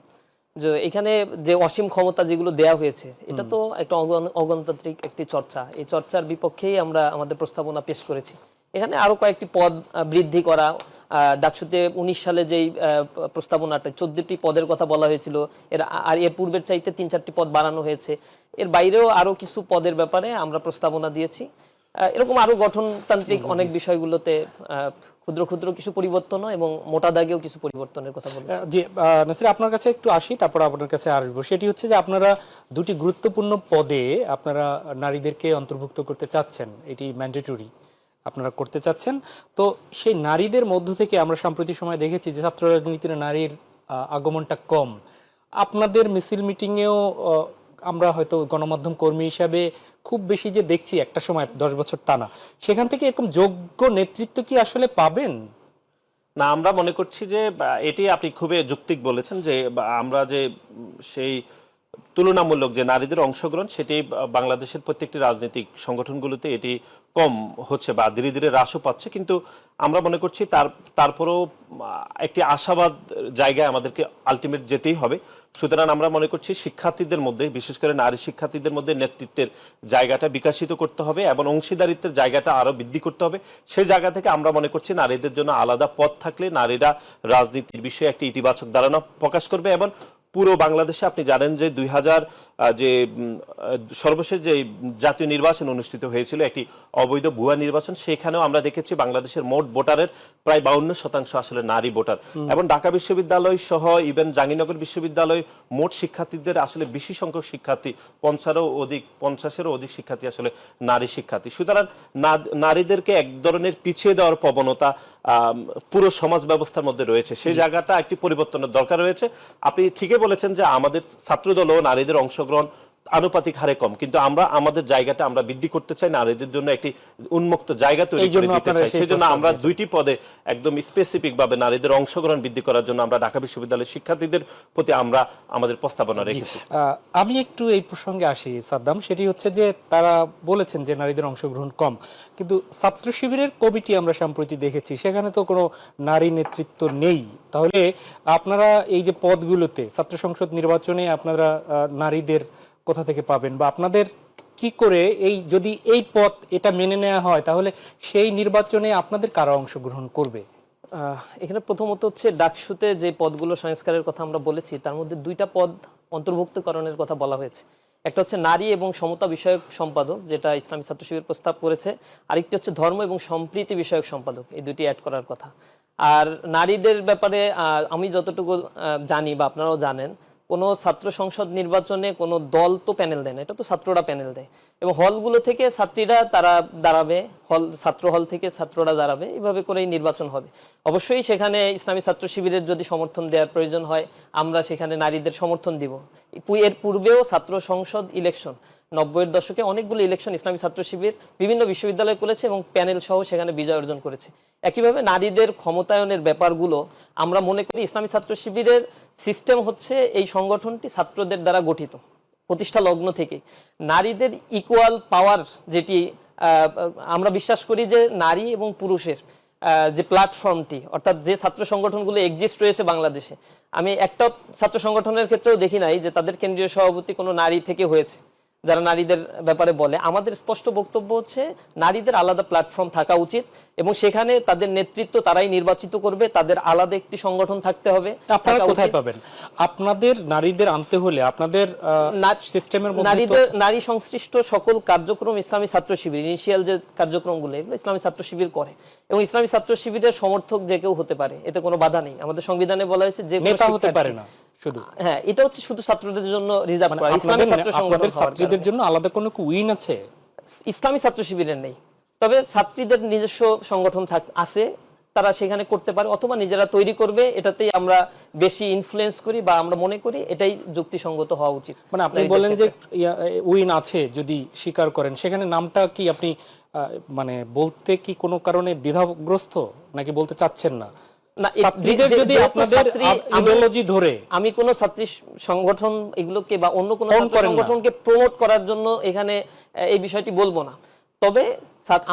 যে এখানে যে অসীম ক্ষমতা যেগুলো দেয়া হয়েছে এটা তো একটা অগণতান্ত্রিক একটি চর্চা, এই চর্চার বিপক্ষেই আমরা আমাদের প্রস্তাবনা পেশ করেছি। এখানে আরো কয়েকটি পদ বৃদ্ধি করা, ডাকসুতে 19 সালে যেই প্রস্তাবনাটা 14টি পদের কথা বলা হয়েছিল, এর পূর্বের চাইতে 3-4টি পদ বাড়ানো হয়েছে। এর বাইরেও আরো কিছু পদের ব্যাপারে আমরা প্রস্তাবনা দিয়েছি। এরকম আরো গঠনতান্ত্রিক অনেক বিষয়গুলোতে ক্ষুদ্র ক্ষুদ্র কিছু পরিবর্তন এবং মোটা দাগেও কিছু পরিবর্তনের কথা বলেছি। জি নাসির, আপনার কাছে একটু আসি, তারপর আপনার কাছে আসবো। সেটি হচ্ছে যে আপনারা 2টি গুরুত্বপূর্ণ পদে আপনারা নারীদেরকে অন্তর্ভুক্ত করতে চাচ্ছেন, এটি ম্যান্ডেটরি আপনারা করতে চাচ্ছেন। তো সেই নারীদের মধ্য থেকে আমরা সাম্প্রতিক সময় দেখেছি যে ছাত্র রাজনীতির নারীর আগমনটা কম। আপনাদের মিছিল মিটিংয়েও আমরা হয়তো গণমাধ্যম কর্মী হিসাবে খুব বেশি যে দেখছি একটা সময় 10 বছর তা না, সেখান থেকে এরকম যোগ্য নেতৃত্ব কি আসলে পাবেন? না, আমরা মনে করছি যে এটি আপনি খুবই যৌক্তিক বলেছেন যে আমরা যে সেই তুলনামূলক যে নারীদের অংশগ্রহণ সেটি বাংলাদেশের প্রত্যেকটি রাজনৈতিক সংগঠনগুলোতে এটি কম হচ্ছে বা ধীরে ধীরে হ্রাসও পাচ্ছে, কিন্তু আমরা মনে করছি তারপরেও একটি আশাবাদ জায়গায় আমাদেরকে আলটিমেট যেতেই হবে। সুতরাং আমরা মনে করছি শিক্ষার্থীদের মধ্যে, বিশেষ করে নারী শিক্ষার্থীদের মধ্যে নেতৃত্বের জায়গাটা বিকশিত করতে হবে এবং অংশীদারিত্বের জায়গাটা আরো বৃদ্ধি করতে হবে। সেই জায়গা থেকে আমরা মনে করছি নারীদের জন্য আলাদা পথ থাকলে নারীরা রাজনীতির বিষয়ে একটি ইতিবাচক ধারণা প্রকাশ করবে। এবং পুরো বাংলাদেশে আপনি জানেন যে 2000 যে সর্বশেষ যে জাতীয় নির্বাচন অনুষ্ঠিত হয়েছিল, একটি অবৈধ ভুয়া নির্বাচন, সেখানেও আমরা দেখেছি বাংলাদেশের মোট ভোটারের প্রায় 52% আসলে নারী ভোটার। এবং ঢাকা বিশ্ববিদ্যালয় সহ ইভেন জাহাঙ্গীরনগর বিশ্ববিদ্যালয় মোট শিক্ষার্থীদের আসলে বেশি সংখ্যক শিক্ষার্থী 50-এরও অধিক শিক্ষার্থী আসলে নারী শিক্ষার্থী। সুতরাং নারীদেরকে এক ধরনের পিছিয়ে দেওয়ার প্রবণতা পুরো সমাজ ব্যবস্থার মধ্যে রয়েছে, সেই জায়গাটা একটি পরিবর্তনের দরকার রয়েছে। আপনি ঠিকই বলেছেন যে আমাদের ছাত্রদলও নারীদের অংশগ্রহণ আনুপাতিক হারে কম, কিন্তু আমরা আমাদের জায়গাটা আমরা বৃদ্ধি করতে চাই, নারীদের জন্য একটি উন্মুক্ত জায়গা তৈরি করে দিতে চাই। সেজন্য আমরা 2টি পদে একদম স্পেসিফিক ভাবে নারীদের অংশগ্রহণ বৃদ্ধি করার জন্য আমরা ঢাকা বিশ্ববিদ্যালয়ের শিক্ষার্থীদের প্রতি আমরা আমাদের প্রস্তাবনা রেখেছি। আমি একটু এই প্রসঙ্গে আসি সাদ্দাম, সেটি হচ্ছে যে তারা বলেছেন যে নারীদের অংশগ্রহণ কম, কিন্তু ছাত্র শিবিরের কমিটি আমরা সম্প্রতি দেখেছি সেখানে তো কোনো নারী নেতৃত্ব নেই। তাহলে আপনারা এই যে পদগুলোতে ছাত্র সংসদ নির্বাচনে আপনারা নারীদের কোথা থেকে পাবেন বা আপনাদের কি করে এই যদি এই পথ এটা মেনে নেওয়া হয় তাহলে সেই নির্বাচনে আপনাদের কারা অংশগ্রহণ করবে? এখানে প্রথমত হচ্ছে ডাকসুতে যে পদগুলো সংস্কারের কথা আমরা বলেছি তার মধ্যে দুইটা পদ অন্তর্ভুক্তকরণের কথা বলা হয়েছে। একটা হচ্ছে নারী এবং সমতা বিষয়ক সম্পাদক, যেটা ইসলামী ছাত্র শিবির প্রস্তাব করেছে। আরেকটি হচ্ছে ধর্ম এবং সম্প্রীতি বিষয়ক সম্পাদক, এই দুটি অ্যাড করার কথা। আর নারীদের ব্যাপারে আমি যতটুকু জানি বা আপনারাও জানেন, কোনো ছাত্র সংসদ নির্বাচনে কোনো দল তো প্যানেল দেয় না, এটা তো ছাত্ররা প্যানেল দেয় এবং হলগুলো থেকে ছাত্রীরা তারা দাঁড়াবে, ছাত্র হল থেকে ছাত্ররা দাঁড়াবে, এইভাবে করেই নির্বাচন হবে। অবশ্যই সেখানে ইসলামী ছাত্র শিবিরের যদি সমর্থন দেওয়ার প্রয়োজন হয় আমরা সেখানে নারীদের সমর্থন দিব। এর পূর্বেও ছাত্র সংসদ ইলেকশন 90-এর দশকে অনেকগুলো ইলেকশন ইসলামী ছাত্র শিবির বিভিন্ন বিশ্ববিদ্যালয়ে করেছে এবং প্যানেল সহ সেখানে বিজয় অর্জন করেছে। একইভাবে নারীদের ক্ষমতায়নের ব্যাপারগুলো আমরা মনে করি ইসলামী ছাত্র শিবিরের সিস্টেম হচ্ছে এই সংগঠনটি ছাত্রদের দ্বারা গঠিত প্রতিষ্ঠা লগ্ন থেকে। নারীদের ইকুয়াল পাওয়ার যেটি আমরা বিশ্বাস করি যে নারী এবং পুরুষের যে প্ল্যাটফর্মটি, অর্থাৎ যে ছাত্র সংগঠনগুলো এক্সিস্ট রয়েছে বাংলাদেশে, আমি একটা ছাত্র সংগঠনের ক্ষেত্রেও দেখি নাই যে তাদের কেন্দ্রীয় সভাপতি কোনো নারী থেকে হয়েছে যারা নারীদের ব্যাপারে বলে। আমাদের স্পষ্ট বক্তব্য হচ্ছে নারীদের আলাদা প্ল্যাটফর্ম থাকা উচিত এবং সেখানে তাদের নেতৃত্ব তারাই নির্বাচিত করবে, তাদের আলাদা একটি সংগঠন থাকতে হবে। আপনারা কোথায় পাবেন? আপনাদের নারীদের আনতে হলে আপনাদের সিস্টেমের মধ্যে নারী সংশ্লিষ্ট সকল কার্যক্রম ইসলামী ছাত্র শিবির, ইনিশিয়াল যে কার্যক্রমগুলো এগুলো ইসলামী ছাত্র শিবির করে এবং ইসলামী ছাত্র শিবিরের সমর্থক যে কেউ হতে পারে, এতে কোনো বাধা নেই। আমাদের সংবিধানে বলা হয়েছে যে নেতা হতে পারে না শুধু। হ্যাঁ, এটা হচ্ছে শুধু ছাত্রদের জন্য রিজার্ভ করা। ইসলামী ছাত্র সংগঠন ছাত্রীদের জন্য আলাদা কোনো উইং আছে? ইসলামী ছাত্র শিবিরের নেই, তবে ছাত্রীদের নিজস্ব সংগঠন আছে, তারা সেখানে করতে পারে অথবা নিজেরা তৈরি করবে। এটাতেই আমরা বেশি ইনফ্লুয়েন্স করি বা আমরা মনে করি এটাই যুক্তিসঙ্গত হওয়া উচিত। মানে আপনি বলেন যে উইন আছে, যদি স্বীকার করেন সেখানে নামটা কি আপনি মানে বলতে কি কোনো কারণে দ্বিধাগ্রস্ত নাকি বলতে চাচ্ছেন না? আমি কোন ছাত্রী সংগঠন এগুলোকে বা অন্য কোন সংগঠনকে প্রমোট করার জন্য এখানে এই বিষয়টি বলবো না। তবে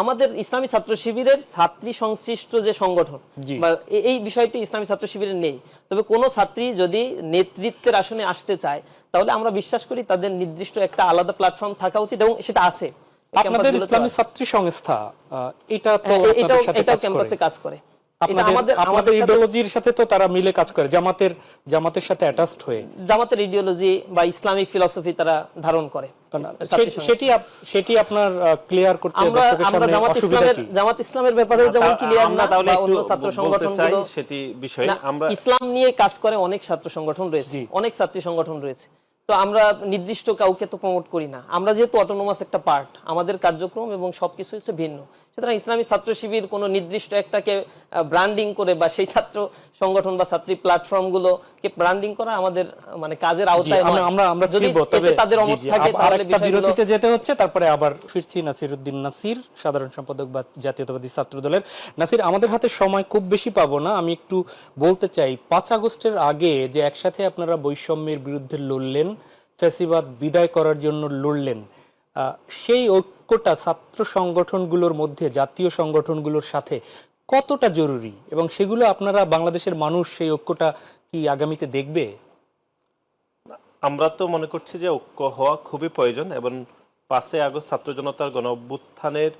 আমাদের ইসলামী ছাত্র শিবিরের ছাত্রী সংশ্লিষ্ট যে সংগঠন বা এই বিষয়টি ইসলামী ছাত্র শিবিরের নেই। তবে কোন ছাত্রী যদি নেতৃত্বের আসনে আসতে চায় তাহলে আমরা বিশ্বাস করি তাদের নির্দিষ্ট একটা আলাদা প্ল্যাটফর্ম থাকা উচিত এবং সেটা আছে। আপনাদের ইসলামী ছাত্রী সংস্থা এটা তো এটা ক্যাম্পাসে কাজ করে। আমাদের ইডিওলজির সাথে তো তারা মিলে কাজ করে, জামাতের সাথে অ্যাটাচড হয়ে জামাতের ইডিওলজি বা ইসলামিক ফিলসফি তারা ধারণ করে। সেটি আপনার ক্লিয়ার করতে আমরা জামাত ইসলামের ব্যাপারে যেমন ক্লিয়ার না, তাহলে অন্য ছাত্র সংগঠনগুলো সেটি বিষয়ে আমরা ইসলাম নিয়ে কাজ করে অনেক ছাত্র সংগঠন রয়েছে, অনেক ছাত্রী সংগঠন রয়েছে। তো আমরা নির্দিষ্ট কাউকে তো প্রমোট করি না। আমরা যেহেতু অটোনোমাস একটা পার্ট, আমাদের কার্যক্রম এবং সবকিছু হচ্ছে ভিন্ন, সুতরাং ইসলামী ছাত্র শিবির কোনো নির্দিষ্ট একটাকে ব্র্যান্ডিং করে বা সেই ছাত্র সংগঠন বা ছাত্রী প্ল্যাটফর্ম গুলোকে ব্র্যান্ডিং করা আমাদের মানে কাজের আওতায় নয়। আমরা যদি তাদের অমত থাকে তাহলে বিরতিতে যেতে হচ্ছে, তারপরে আবার ফিরছি। নাসিরউদ্দিন নাসির, সাধারণ সম্পাদক বা জাতীয়তাবাদী ছাত্র দলের। নাসির, আমাদের হাতে সময় খুব বেশি পাবো না, আমি একটু বলতে চাই 5 আগস্টের আগে যে একসাথে আপনারা বৈষম্যের বিরুদ্ধে লড়লেন, ফ্যাসিবাদ বিদায় করার জন্য লড়লেন, সেই ঐক্যটা ছাত্র সংগঠনগুলোর মধ্যে জাতীয় সংগঠনগুলোর সাথে কতটা জরুরি এবং সেগুলো আপনারা বাংলাদেশের মানুষ সেই ঐক্যটা কি আগামীতে দেখবে? আমরা তো মনে করছি যে ঐক্য হওয়া খুবই প্রয়োজন এবং 5 আগস্ট ছাত্র জনতার গণ অভ্যুত্থানের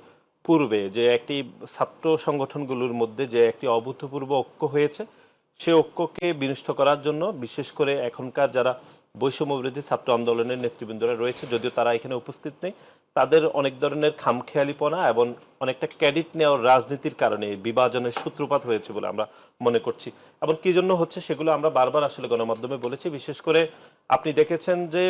পূর্বে যে একটি ছাত্র সংগঠনগুলোর মধ্যে যে একটি অভূতপূর্ব ঐক্য হয়েছে, সেই ঐক্যকে বিনষ্ট করার জন্য বিশেষ করে এখনকার যারা বৈষম্য বিরোধী ছাত্র আন্দোলনের নেতৃবৃন্দরা রয়েছে, যদিও তারা এখানে উপস্থিত নেই, তাদের অনেক ধরনের খামখেয়ালিপনা এবং অনেকটা ক্রেডিট নেওয়ার রাজনীতির কারণে বিভাজনের সূত্রপাত হয়েছে বলে আমরা মনে করছি। এবং কি জন্য হচ্ছে সেগুলো আমরা বারবার আসলে গণমাধ্যমে বলেছি। বিশেষ করে আপনি দেখেছেন যে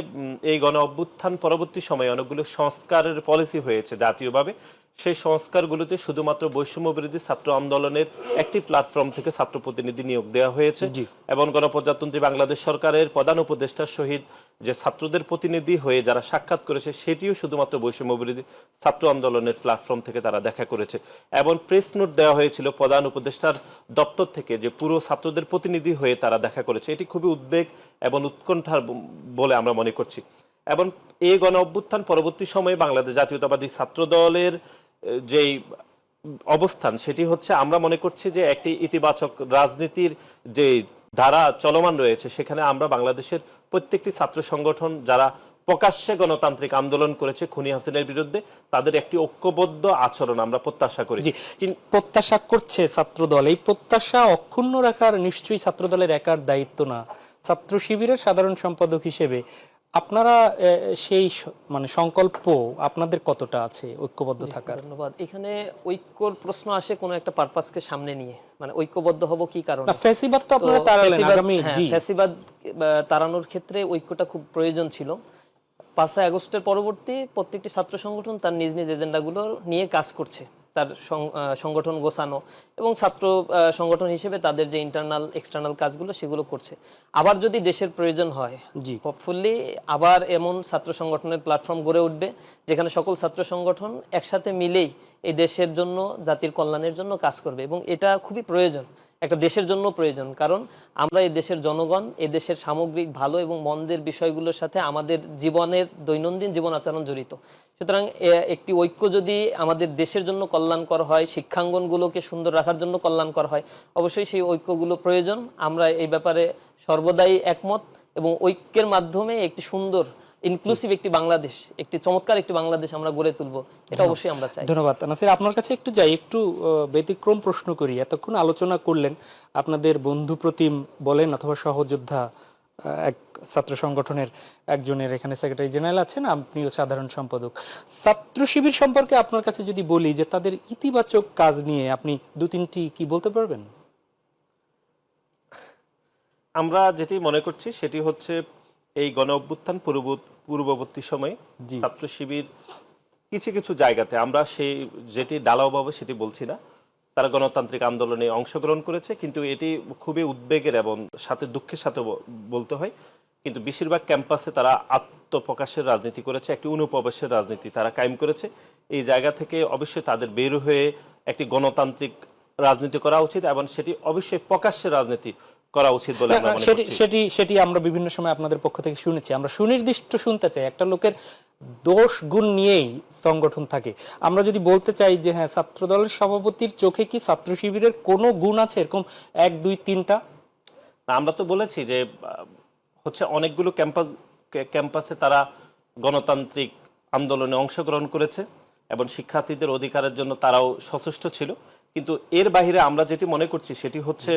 এই গণ অভ্যুত্থান পরবর্তী সময়ে অনেকগুলো সংস্কারের পলিসি হয়েছে জাতীয়ভাবে, সেই সংস্কারগুলোতে শুধুমাত্র বৈষম্য বিরোধী ছাত্র আন্দোলনের একটি প্ল্যাটফর্ম থেকে ছাত্র প্রতিনিধি নিয়োগ দেওয়া হয়েছে এবং গণপ্রজাতন্ত্রী বাংলাদেশ সরকারের প্রধান উপদেষ্টার সহিত যে ছাত্রদের প্রতিনিধি হয়ে যারা সাক্ষাৎ করেছে সেটিও শুধুমাত্র বৈষম্য বিরোধী ছাত্র আন্দোলনের প্ল্যাটফর্ম থেকে তারা দেখা করেছে এবং প্রেস নোট দেওয়া হয়েছিল প্রধান উপদেষ্টার দপ্তর থেকে যে পুরো ছাত্রদের প্রতিনিধি হয়ে তারা দেখা করেছে। এটি খুবই উদ্বেগ এবং উৎকণ্ঠার বলে আমরা মনে করছি। এবং এই গণ অভ্যুত্থান পরবর্তী সময়ে বাংলাদেশ জাতীয়তাবাদী ছাত্র দলের যেই অবস্থান সেটি হচ্ছে আমরা মনে করছি যে একটি ইতিবাচক রাজনীতির যে ধারা চলমান রয়েছে, সেখানে আমরা বাংলাদেশের প্রত্যেকটি ছাত্র সংগঠন যারা প্রকাশ্যে গণতান্ত্রিক আন্দোলন করেছে খুনি হাসিনার বিরুদ্ধে, তাদের একটি ঐক্যবদ্ধ আচরণ আমরা প্রত্যাশা করি। প্রত্যাশা করছে ছাত্রদল, এই প্রত্যাশা অক্ষুণ্ণ রাখার নিশ্চয়ই ছাত্রদলের একার দায়িত্ব না। ছাত্র শিবিরের সাধারণ সম্পাদক হিসেবে আপনারা সেই মানে সংকল্প আপনাদের কতটা আছে ঐক্যবদ্ধ থাকার? ধন্যবাদ। এখানে ঐক্যর প্রশ্ন আসে কোনো একটা পারপাসকে সামনে নিয়ে, মানে ঐক্যবদ্ধ হব কি কারণে? ফ্যাসিবাদ তো আপনারা তাড়ালেন, আগামী ফ্যাসিবাদ তাড়ানোর ক্ষেত্রে ঐক্যটা খুব প্রয়োজন ছিল। 5 আগস্টের পরবর্তী প্রত্যেকটি ছাত্র সংগঠন তার নিজ নিজ এজেন্ডাগুলো নিয়ে কাজ করছে, তার সংগঠন গোছানো এবং ছাত্র সংগঠন হিসেবে তাদের যে ইন্টারনাল এক্সটার্নাল কাজগুলো সেগুলো করছে। আবার যদি দেশের প্রয়োজন হয়, হোপফুলি আবার এমন ছাত্র সংগঠনের প্ল্যাটফর্ম গড়ে উঠবে যেখানে সকল ছাত্র সংগঠন একসাথে মিলেই এই দেশের জন্য, জাতির কল্যাণের জন্য কাজ করবে এবং এটা খুবই প্রয়োজন, একটা দেশের জন্য প্রয়োজন। কারণ আমরা এই দেশের জনগণ, এই দেশের সামগ্রিক ভালো এবং মন্দের বিষয়গুলোর সাথে আমাদের জীবনের দৈনন্দিন জীবন আচরণ জড়িত। সুতরাং একটি ঐক্য যদি আমাদের দেশের জন্য কল্যাণকর হয়, শিক্ষাঙ্গনগুলোকে সুন্দর রাখার জন্য কল্যাণকর হয়, অবশ্যই সেই ঐক্যগুলো প্রয়োজন। আমরা এই ব্যাপারে সর্বদাই একমত এবং ঐক্যের মাধ্যমে একটি সুন্দর ইনক্লুসিভ একটি বাংলাদেশ, একটি চমৎকার একটি বাংলাদেশ আমরা গড়ে তুলবো, এটা অবশ্যই আমরা চাই। ধন্যবাদ নাসির। আপনার কাছে একটু যাই, একটু ব্যতিক্রম প্রশ্ন করি। এতক্ষণ আলোচনা করলেন আপনাদের বন্ধু প্রতিম বলেন অথবা সহযোদ্ধা এক ছাত্র সংগঠনের একজনের এখানে সেক্রেটারি জেনারেল আছেন, আপনিও সাধারণ সম্পাদক। ছাত্র শিবির সম্পর্কে আপনার কাছে যদি বলি যে তাদের ইতিবাচক কাজ নিয়ে আপনি 2-3টি কি বলতে পারবেন? আমরা যেটি মনে করছি সেটি হচ্ছে এই গণ অভ্যুত্থান পূর্ববর্তী সময়ে ছাত্র শিবির কিছু কিছু জায়গাতে, আমরা সেই যেটি ডালাওভাবে সেটি বলছি না, তারা গণতান্ত্রিক আন্দোলনে অংশগ্রহণ করেছে, কিন্তু এটি খুবই উদ্বেগের এবং সাথে দুঃখের সাথে বলতে হয়। কিন্তু বেশিরভাগ ক্যাম্পাসে তারা আত্মপ্রকাশের রাজনীতি করেছে, একটি অনুপ্রবেশের রাজনীতি তারা কায়েম করেছে। এই জায়গা থেকে অবশ্যই তাদের বের হয়ে একটি গণতান্ত্রিক রাজনীতি করা উচিত এবং সেটি অবশ্যই প্রকাশ্যের রাজনীতি করা উচিত বলে আমরা মনে করছি। সেটি আমরা বিভিন্ন সময় আপনাদের পক্ষ থেকে শুনেছি। আমরা সুনির্দিষ্ট শুনতে চাই, একটা লোকের দোষ গুণ নিয়েই সংগঠন থাকে। আমরা যদি বলতে চাই যে হ্যাঁ, ছাত্র দলের সভাপতির চোখে কি ছাত্র শিবিরের কোনো গুণ আছে এরকম 1, 2, 3টা? আমরা তো বলেছি যে হচ্ছে অনেকগুলো ক্যাম্পাসে তারা গণতান্ত্রিক আন্দোলনে অংশগ্রহণ করেছে এবং শিক্ষার্থীদের অধিকারের জন্য তারাও সচেষ্ট ছিল। কিন্তু এর বাইরে আমরা যেটি মনে করছি সেটি হচ্ছে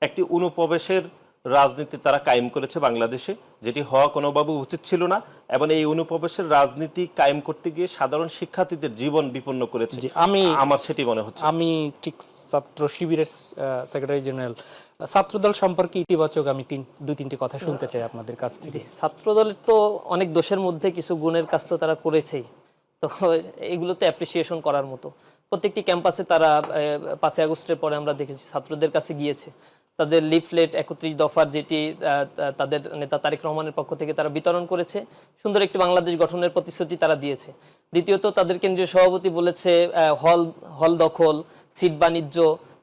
একটি অনুপ্রবেশের রাজনীতি তারা কায়েম করেছে বাংলাদেশে, যেটি হওয়া কোনোভাবে উচিত ছিল না এবং এই অনুপ্রবেশের রাজনীতি কায়েম করতে গিয়ে সাধারণ শিক্ষার্থীদের জীবন বিপন্ন করেছে। আমার সেটি মনে হচ্ছে। আমি ঠিক ছাত্র শিবিরের সেক্রেটারি জেনারেল, ছাত্রদল সম্পর্কে ইতিবাচক আমি 2-3টি কথা শুনতে চাই আপনাদের কাছ থেকে। ছাত্রদলের তো অনেক দোষের মধ্যে কিছু গুণের কাজ তো তারা করেছেই, তো এগুলোতে অ্যাপ্রিসিয়েশন করার মতো। প্রত্যেকটি ক্যাম্পাসে তারা 5 আগস্টের পরে আমরা দেখেছি ছাত্রদের কাছে গিয়েছে, তাদের লিফলেট 31 দফার যেটি তাদের নেতা তারেক রহমানের পক্ষ থেকে তারা বিতরণ করেছে, সুন্দর একটি বাংলাদেশ গঠনের প্রতিশ্রুতি তারা দিয়েছে। দ্বিতীয়ত তাদের কেন্দ্রীয় সভাপতি বলেছে হল দখল, সিট বাণিজ্য,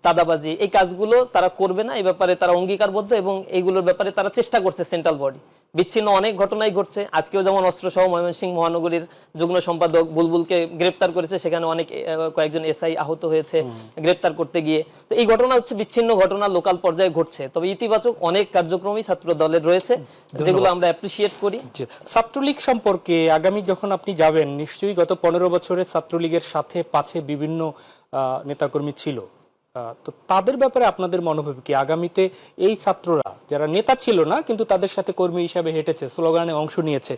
চাঁদাবাজি, এই কাজগুলো তারা করবে না, এই ব্যাপারে তারা অঙ্গীকারবদ্ধ এবং এইগুলোর ব্যাপারে তারা চেষ্টা করছে। সেন্ট্রাল বডি বিচ্ছিন্ন অনেক ঘটনাই ঘটছে, আজকেও যেমন অস্ত্রসহ ময়মনসিংহ মহানগরীর যুগ্ম সম্পাদক বুলবুলকে গ্রেপ্তার করেছে, সেখানে কয়েকজন এসআই আহত হয়েছে গ্রেপ্তার করতে গিয়ে। তো এই ঘটনা হচ্ছে বিচ্ছিন্ন ঘটনা, লোকাল পর্যায়ে ঘটছে। তবে ইতিবাচক অনেক কার্যক্রমই ছাত্র দলের রয়েছে যেগুলো আমরা অ্যাপ্রিসিয়েট করি। ছাত্রলীগ সম্পর্কে আগামী যখন আপনি যাবেন, নিশ্চয়ই গত 15 বছরে ছাত্রলীগের সাথে পাছে বিভিন্ন নেতাকর্মী ছিল, তো তাদের ব্যাপারে আপনাদের মনোভাব কি? আগামীতে এই ছাত্ররা যারা নেতা ছিল না কিন্তু তাদের সাথে কর্মী হিসাবে হেঁটেছে, স্লোগানে অংশ নিয়েছে,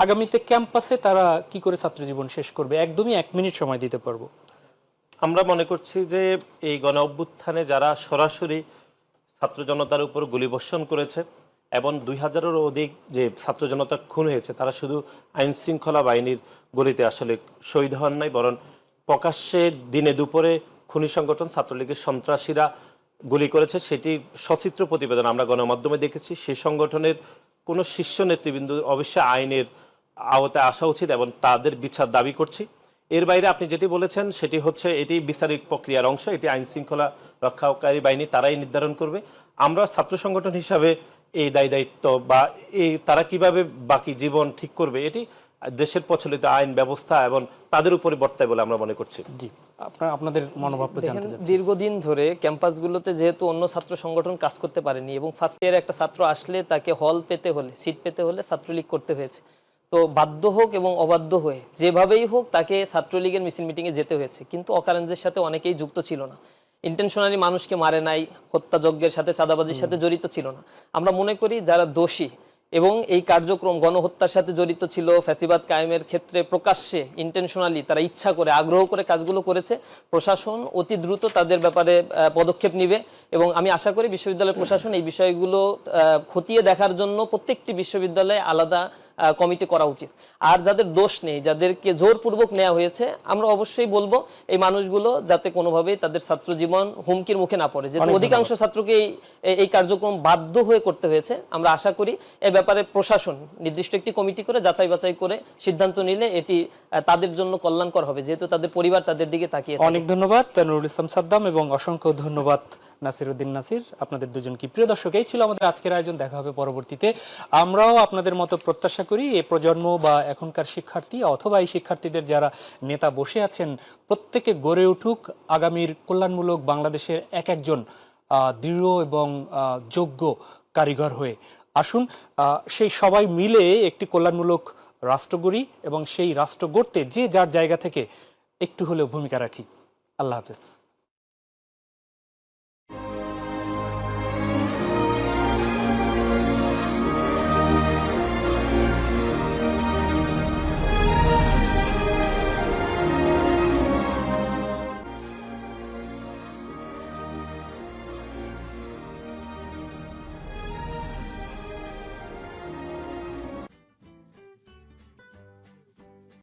আগামীতে ক্যাম্পাসে তারা কি করে ছাত্র জীবন শেষ করবে? একদমই 1 মিনিট সময় দিতে পারবো। আমরা মনে করছি যে এই গণ অভ্যুত্থানে যারা সরাসরি ছাত্র জনতার উপর গুলিবর্ষণ করেছে এবং 2000-এরও অধিক যে ছাত্র জনতা খুন হয়েছে, তারা শুধু আইন শৃঙ্খলা বাহিনীর গুলিতে আসলে শহীদ হন নাই, বরং প্রকাশ্যে দিনে দুপুরে খুনি সংগঠন ছাত্রলীগের সন্ত্রাসীরা গুলি করেছে। সেটি সচিত্র প্রতিবেদন আমরা গণমাধ্যমে দেখেছি। সেই সংগঠনের কোনো শীর্ষ নেতৃবৃন্দ অবশ্যই আইনের আওতায় আসা উচিত এবং তাদের বিচার দাবি করছি। এর বাইরে আপনি যেটি বলেছেন সেটি হচ্ছে এটি বিচারিক প্রক্রিয়ার অংশ, এটি আইন শৃঙ্খলা রক্ষাকারী বাহিনী তারাই নির্ধারণ করবে। আমরা ছাত্র সংগঠন হিসাবে এই দায়িত্ব বা এই তারা কিভাবে বাকি জীবন ঠিক করবে এটি দেশের প্রচলিত আইন ব্যবস্থা এবং তাদের উপরে বর্তায় বলে আমরা মনে করছি। জি, আপনাদের মনোভাব জানতে চাচ্ছি। দীর্ঘদিন ধরে ক্যাম্পাসগুলোতে যেহেতু অন্য ছাত্র সংগঠন কাজ করতে পারেনি এবং ফার্স্ট ইয়ারে একটা ছাত্র আসলে তাকে হল পেতে হলে, সিট পেতে হলে ছাত্রলীগ করতে হয়েছে। তো বাধ্য হোক এবং অবাধ্য হয়ে যেভাবেই হোক তাকে ছাত্রলীগের মিছিল মিটিংয়ে যেতে হয়েছে, কিন্তু অকারেন্সের সাথে অনেকেই যুক্ত ছিল না, ইন্টেনশনালি মানুষকে মারে নাই, হত্যাযজ্ঞের সাথে চাঁদাবাজির সাথে জড়িত ছিল না। আমরা মনে করি যারা দোষী এবং এই কার্যক্রম গণহত্যার সাথে জড়িত ছিল, ফ্যাসিবাদ কায়েমের ক্ষেত্রে প্রকাশ্যে ইন্টেনশনালি তারা ইচ্ছা করে আগ্রহ করে কাজগুলো করেছে, প্রশাসন অতি দ্রুত তাদের ব্যাপারে পদক্ষেপ নিবে। এবং আমি আশা করি বিশ্ববিদ্যালয় প্রশাসন এই বিষয়গুলো খতিয়ে দেখার জন্য প্রত্যেকটি বিশ্ববিদ্যালয়ে আলাদা কমিটি করা উচিত। আর যাদের দোষ নেই, যাদেরকে জোরপূর্বক নেওয়া হয়েছে, আমরা অবশ্যই বলবো এই মানুষগুলো যাতে কোনোভাবেই তাদের ছাত্র জীবন হুমকির মুখে না পড়ে, যেহেতু অধিকাংশ ছাত্রকে এই কার্যক্রম বাধ্য হয়ে করতে হয়েছে। আমরা আশা করি এ ব্যাপারে প্রশাসন নির্দিষ্ট একটি কমিটি করে যাচাই বাছাই করে সিদ্ধান্ত নিলে এটি তাদের জন্য কল্যাণকর হবে, যেহেতু তাদের পরিবার তাদের দিকে তাকিয়ে থাকে। অনেক ধন্যবাদ নুরুল ইসলাম সাদ্দাম এবং অসংখ্য ধন্যবাদ নাসিরউদ্দিন নাসির, আপনাদের দুজনকে। প্রিয় দর্শক, এই ছিল আমাদের আজকের আয়োজন, দেখা হবে পরবর্তীতে। আমরাও আপনাদের মতো প্রত্যাশা করি এই প্রজন্ম বা এখনকার শিক্ষার্থী অথবা এই শিক্ষার্থীদের যারা নেতা বসে আছেন প্রত্যেকে গড়ে উঠুক আগামীর কল্যাণমূলক বাংলাদেশের এক একজন দৃঢ় এবং যোগ্য কারিগর হয়ে। আসুন সেই সবাই মিলে একটি কল্যাণমূলক রাষ্ট্র গড়ি এবং সেই রাষ্ট্র গড়তে যে যার জায়গা থেকে একটু হলেও ভূমিকা রাখি। আল্লাহ হাফেজ।